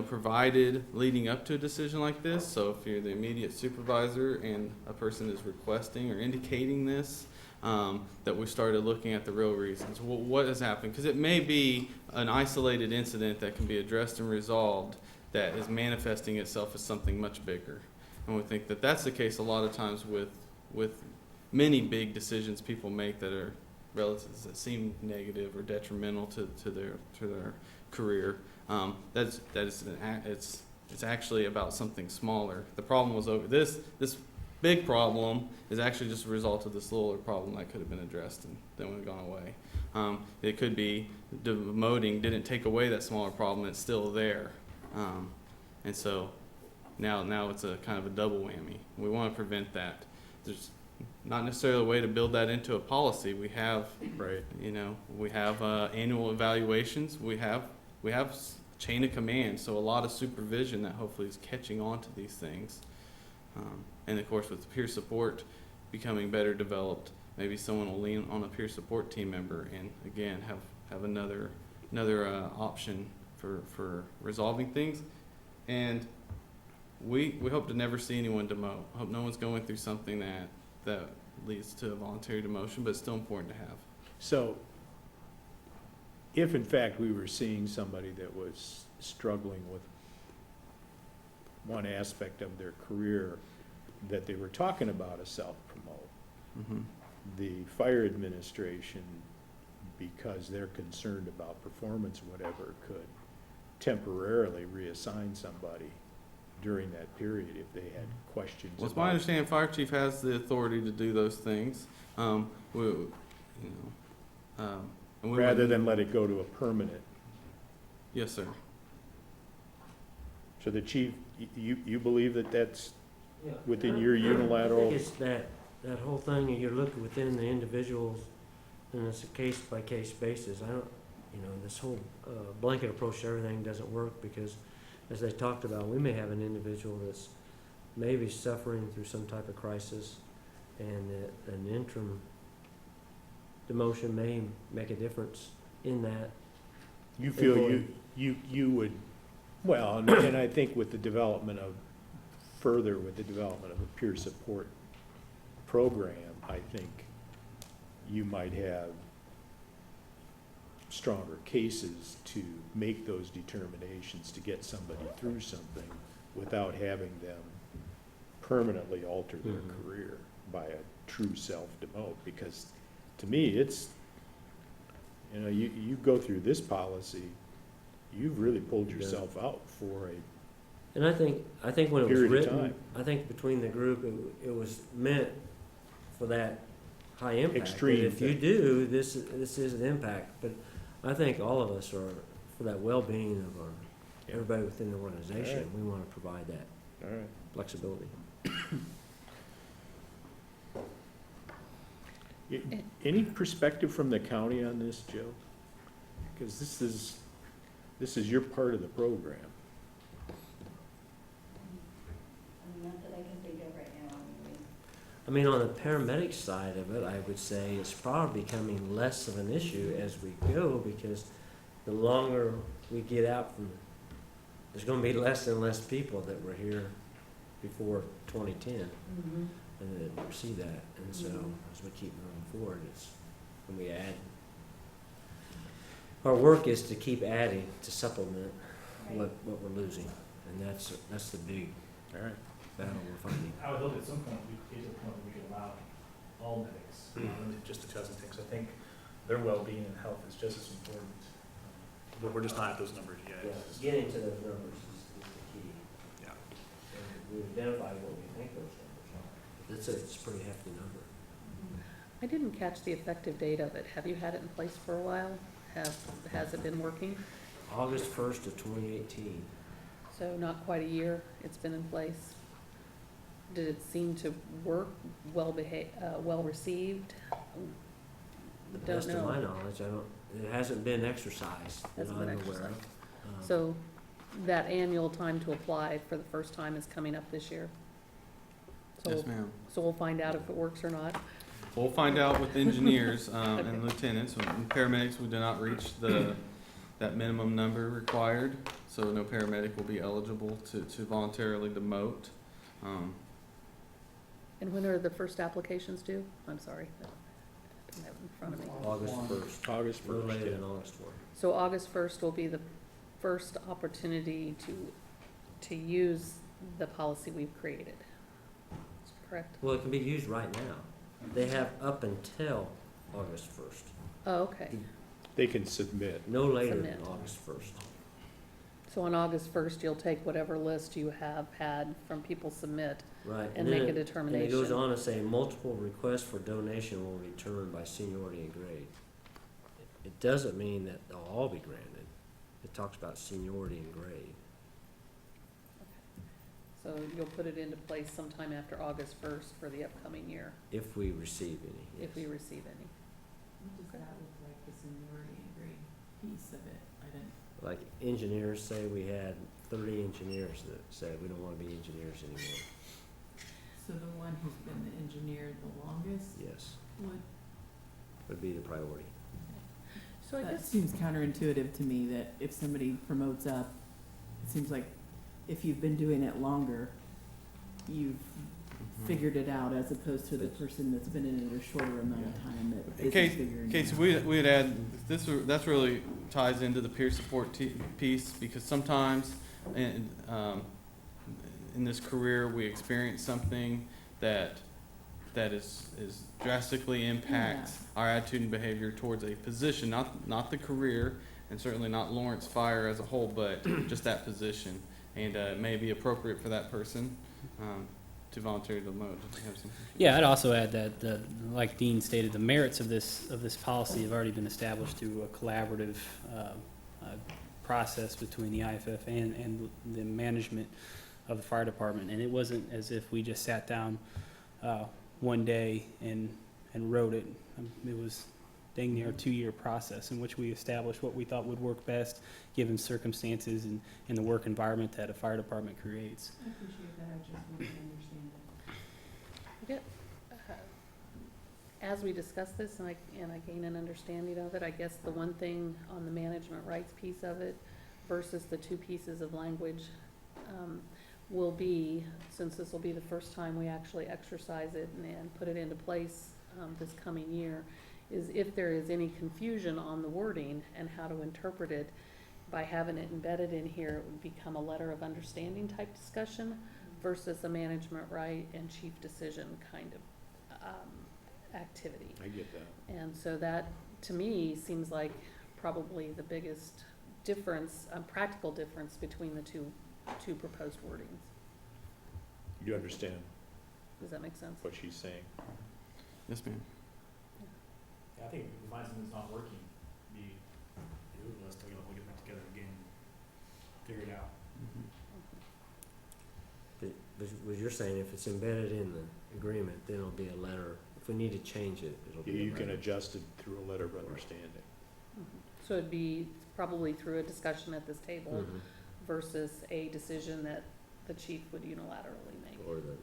Speaker 4: provided leading up to a decision like this. So if you're the immediate supervisor and a person is requesting or indicating this, that we started looking at the real reasons. What has happened? Because it may be an isolated incident that can be addressed and resolved that is manifesting itself as something much bigger. And we think that that's the case a lot of times with many big decisions people make that are relatives that seem negative or detrimental to their career. It's actually about something smaller. The problem was over this big problem is actually just a result of this littler problem that could have been addressed and then would have gone away. It could be demoting didn't take away that smaller problem, it's still there. And so now it's a kind of a double whammy. We want to prevent that. There's not necessarily a way to build that into a policy. We have,
Speaker 8: Right.
Speaker 4: we have annual evaluations. We have chain of command, so a lot of supervision that hopefully is catching on to these things. And of course, with peer support becoming better developed, maybe someone will lean on a peer support team member and again have another option for resolving things. And we hope to never see anyone demote. Hope no one's going through something that leads to a voluntary demotion, but it's still important to have.
Speaker 8: So, if in fact we were seeing somebody that was struggling with one aspect of their career, that they were talking about a self-promote,
Speaker 4: Mm-hmm.
Speaker 8: the fire administration, because they're concerned about performance or whatever, could temporarily reassign somebody during that period if they had questions.
Speaker 4: Well, it's my
Speaker 8: about-
Speaker 4: understanding fire chief has the authority to do those things. And we
Speaker 8: Rather than let it go to a permanent.
Speaker 4: Yes, sir.
Speaker 8: So the chief, you believe that that's
Speaker 1: Yeah.
Speaker 8: within your unilateral?
Speaker 1: I think it's that whole thing, and you're looking within the individuals, and it's a case-by-case basis. I don't, this whole blanket approach to everything doesn't work, because as they talked about, we may have an individual that's maybe suffering through some type of crisis, and that an interim demotion may make a difference in that.
Speaker 8: You feel you would, well, and I think with the development of a peer support program, I think you might have stronger cases to make those determinations to get somebody through something without having them permanently alter their
Speaker 1: Mhm.
Speaker 8: career by a true self-demote. Because to me, it's, you go through this policy, you've really pulled yourself out for a,
Speaker 1: And I think when it was
Speaker 8: Period of
Speaker 1: written,
Speaker 8: time.
Speaker 1: I think between the group, it was meant for that high impact. That
Speaker 8: Extreme
Speaker 1: if you
Speaker 8: thing.
Speaker 1: do, this is an impact, but I think all of us are for that well-being of everybody within the organization.
Speaker 8: Alright.
Speaker 1: We want to provide that
Speaker 8: all right.
Speaker 1: flexibility.
Speaker 8: Any perspective from the county on this, Joe? Because this is your part of the program.
Speaker 10: Not that I can think of right now,
Speaker 1: I mean, on the paramedic side of it, I would say it's probably becoming less of an issue as we go, because the longer we get out from, there's gonna be less and less people that were here before 2010,
Speaker 10: Mm-hmm.
Speaker 1: and that see that, and so
Speaker 10: Mhm.
Speaker 1: as we keep moving forward, it's, when we add, our work is to keep adding to supplement what we're losing, and that's the big
Speaker 8: All right.
Speaker 1: battle we're fighting.
Speaker 11: I would hope at some point we get to the point where we could allow all medics, not just the Cousins things. I think their well-being and health is just as important. but we're just not at those numbers
Speaker 1: Yeah,
Speaker 11: yet.
Speaker 1: getting to those numbers is the key.
Speaker 11: Yeah.
Speaker 1: And we identify what we think those numbers are. It's a pretty hefty number.
Speaker 6: I didn't catch the effective date of it. Have you had it in place for a while? Has it been working?
Speaker 1: August 1st of 2018.
Speaker 6: So not quite a year it's been in place? Did it seem to work, well received?
Speaker 1: The
Speaker 6: Don't
Speaker 1: best of
Speaker 6: know.
Speaker 1: my knowledge, it hasn't been exercised that
Speaker 6: Hasn't
Speaker 1: I'm
Speaker 6: been
Speaker 1: aware of.
Speaker 6: exercised. So that annual time to apply for the first time is coming up this year? So
Speaker 4: Yes, ma'am.
Speaker 6: So we'll find out if it works or not?
Speaker 4: We'll find out with engineers,
Speaker 6: Okay.
Speaker 4: and lieutenants, and paramedics, we did not reach that minimum number required, so no paramedic will be eligible to voluntarily demote.
Speaker 6: And when are the first applications due? I'm sorry, I don't have it in front of me.
Speaker 1: August 1st.
Speaker 8: August
Speaker 1: No
Speaker 8: 1st,
Speaker 1: later
Speaker 8: yeah.
Speaker 1: than August 1st.
Speaker 6: So August 1st will be the first opportunity to use the policy we've created, correct?
Speaker 1: Well, it can be used right now. They have up until August 1st.
Speaker 6: Oh, okay.
Speaker 8: They can submit.
Speaker 1: No later than
Speaker 6: Submit.
Speaker 1: August 1st.
Speaker 6: So on August 1st, you'll take whatever list you have had from people submit
Speaker 1: Right.
Speaker 6: and
Speaker 1: then
Speaker 6: make a
Speaker 1: And it
Speaker 6: determination.
Speaker 1: goes on to say, multiple requests for donation will return by seniority and grade. It doesn't mean that they'll all be granted. It talks about seniority and grade.
Speaker 6: So you'll put it into place sometime after August 1st for the upcoming year,
Speaker 1: If we receive any, yes.
Speaker 6: if we receive any.
Speaker 9: What does that look like, the seniority and grade piece of it? I didn't,
Speaker 1: Like engineers, say we had 30 engineers that said we don't want to be engineers anymore.
Speaker 9: so the one who's been the engineer the longest
Speaker 1: Yes,
Speaker 9: would,
Speaker 1: would be the priority.
Speaker 6: So I
Speaker 9: that
Speaker 6: guess,
Speaker 9: seems counterintuitive to me, that if somebody promotes up, it seems like if you've been doing it longer, you've figured it out, as opposed to the person that's been in it a shorter amount of time that isn't figuring it
Speaker 4: Casey,
Speaker 9: out.
Speaker 4: we'd add, that's really ties into the peer support piece, because sometimes in this career, we experience something that is drastically impacts our attitude and behavior towards a position, not the career, and certainly not Lawrence Fire as a whole, but just that position. And it may be appropriate for that person to volunteer to demote. Did you have something?
Speaker 5: Yeah, I'd also add that, like Dean stated, the merits of this policy have already been established through a collaborative process between the IAFF and the management of the fire department. And it wasn't as if we just sat down one day and wrote it. It was dang near a 2-year process in which we established what we thought would work best given circumstances and the work environment that a fire department creates.
Speaker 9: I appreciate that, I just wanted to understand it.
Speaker 6: as we discuss this and I gain an understanding of it, I guess the one thing on the management rights piece of it versus the two pieces of language will be, since this will be the first time we actually exercise it and put it into place this coming year, is if there is any confusion on the wording and how to interpret it, by having it embedded in here, it would become a letter of understanding type discussion versus a management right and chief decision kind of activity.
Speaker 8: I get that.
Speaker 6: And so that, to me, seems like probably the biggest difference, practical difference between the two proposed wordings.
Speaker 8: You understand
Speaker 6: Does that make sense?
Speaker 8: what she's saying?
Speaker 4: Yes, ma'am.
Speaker 11: Yeah, I think if we find something that's not working, be let's take a look at it together again, figure it out.
Speaker 1: But what you're saying, if it's embedded in the agreement, then it'll be a letter. If we need to change it, it'll be a
Speaker 8: You can
Speaker 1: letter.
Speaker 8: adjust it through a letter of understanding.
Speaker 6: So it'd be probably through a discussion at this table
Speaker 1: Mhm.
Speaker 6: versus a decision that the chief would unilaterally make,
Speaker 1: Or the,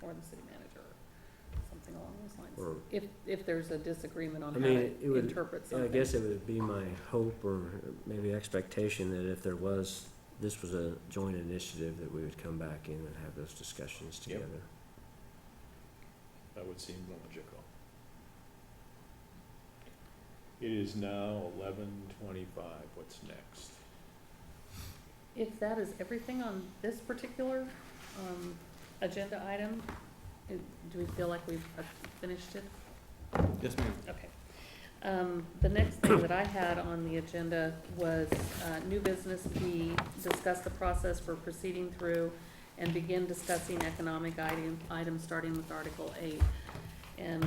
Speaker 6: or the city manager, or something along those
Speaker 1: or,
Speaker 6: lines. If there's a disagreement on
Speaker 1: I
Speaker 6: how
Speaker 1: mean,
Speaker 6: to
Speaker 1: it would-
Speaker 6: interpret
Speaker 1: I
Speaker 6: something.
Speaker 1: guess it would be my hope or maybe expectation that if this was a joint initiative, that we would come back in and have those discussions
Speaker 8: Yep.
Speaker 1: together.
Speaker 8: That would seem logical. It is now 11:25. What's next?
Speaker 6: If that is everything on this particular agenda item, do we feel like we've finished it?
Speaker 4: Yes, ma'am.
Speaker 6: Okay. The next thing that I had on the agenda was new business. We discussed the process for proceeding through and begin discussing economic items, starting with Article 8. And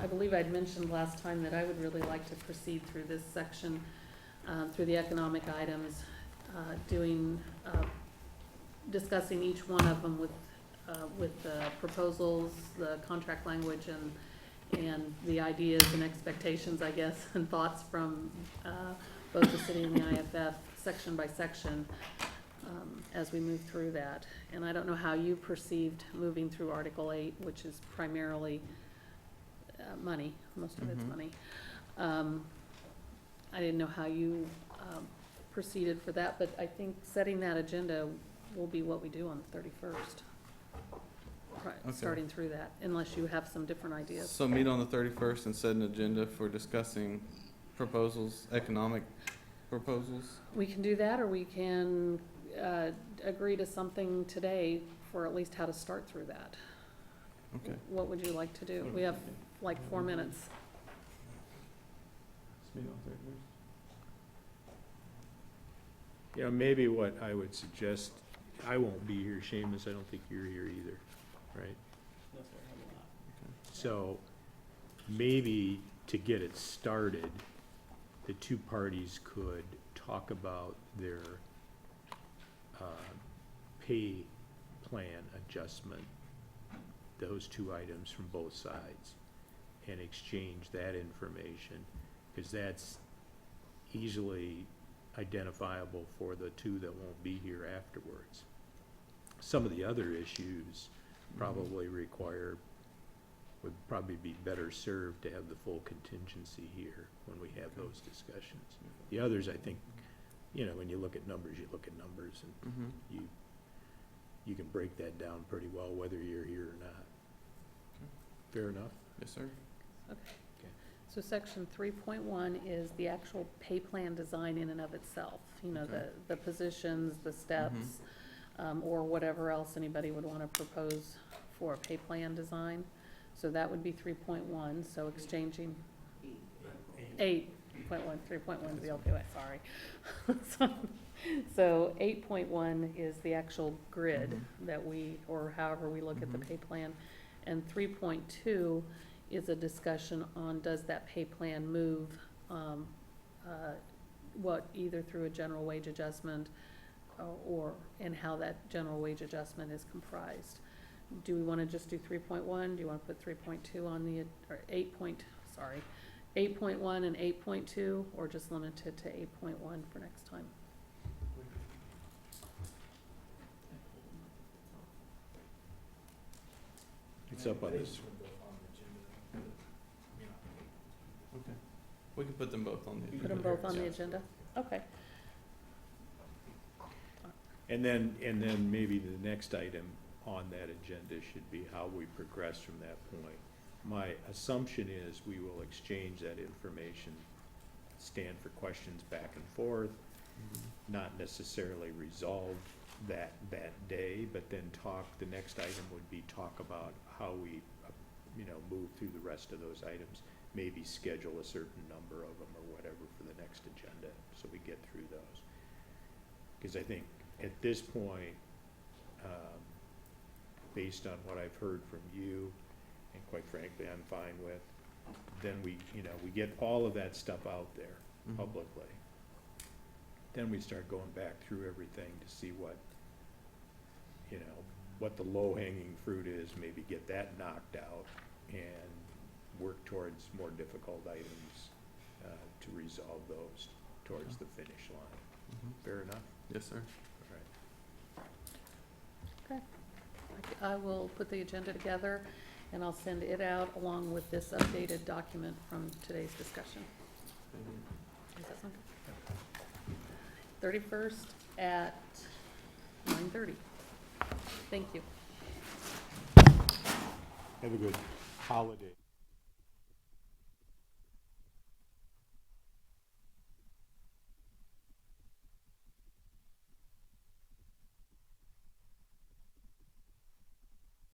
Speaker 6: I believe I'd mentioned last time that I would really like to proceed through this section, through the economic items, discussing each one of them with the proposals, the contract language, and the ideas and expectations, I guess, and thoughts from both the city and the IAFF, section by section, as we move through that. And I don't know how you perceived moving through Article 8, which is primarily money, most of it's
Speaker 4: Mhm.
Speaker 6: money. I didn't know how you proceeded for that, but I think setting that agenda will be what we do on the 31st.
Speaker 4: Okay.
Speaker 6: Starting through that, unless you have some different ideas.
Speaker 4: So meet on the 31st and set an agenda for discussing proposals, economic proposals.
Speaker 6: We can do that, or we can agree to something today for at least how to start through that.
Speaker 4: Okay.
Speaker 6: What would you like to do? We have like 4 minutes.
Speaker 4: Let's meet on 31st.
Speaker 8: You know, maybe what I would suggest, I won't be here, Seamus, I don't think you're here either, right?
Speaker 5: No, sir, I will not.
Speaker 8: So maybe to get it started, the two parties could talk about their pay plan adjustment, those two items from both sides, and exchange that information, because that's easily identifiable for the two that won't be here afterwards. Some of the other issues probably would probably be better served to have the full contingency here when we have those discussions. The others, I think, you know, when you look at numbers, you look at numbers, and
Speaker 4: Mm-hmm.
Speaker 8: you can break that down pretty well whether you're here or not. Fair enough?
Speaker 4: Yes, sir.
Speaker 6: So section 3.1 is the actual pay plan design in and of itself. You know,
Speaker 4: Okay.
Speaker 6: the positions, the steps, or whatever else anybody would want to propose for a pay plan design. So that would be 3.1, so exchanging. 8.1, 3.1 is the LPOA, sorry. So 8.1 is the actual grid that we, or however we look at the pay plan. And 3.2 is a discussion on does that pay plan move, either through a general wage adjustment and how that general wage adjustment is comprised. Do we want to just do 3.1? Do you want to put 3.2 on the, or 8.1 and 8.2, or just limit it to 8.1 for next time?
Speaker 8: It's up on this.
Speaker 4: Okay. We can put them both on the agenda.
Speaker 6: Put them both on the agenda? Okay.
Speaker 8: And then maybe the next item on that agenda should be how we progress from that point. My assumption is we will exchange that information, stand for questions back and forth, not necessarily resolve that day, but then the next item would be talk about how we, move through the rest of those items, maybe schedule a certain number of them or whatever for the next agenda, so we get through those. Because I think at this point, based on what I've heard from you, and quite frankly, I'm fine with, then we get all of that stuff out there publicly. Then we start going back through everything to see what the low-hanging fruit is, maybe get that knocked out, and work towards more difficult items to resolve those towards the finish line. Fair enough?
Speaker 4: Yes, sir.
Speaker 6: Okay. I will put the agenda together, and I'll send it out along with this updated document from today's discussion. Does that sound good? 31st at 9:30. Thank you.
Speaker 8: Have a good holiday.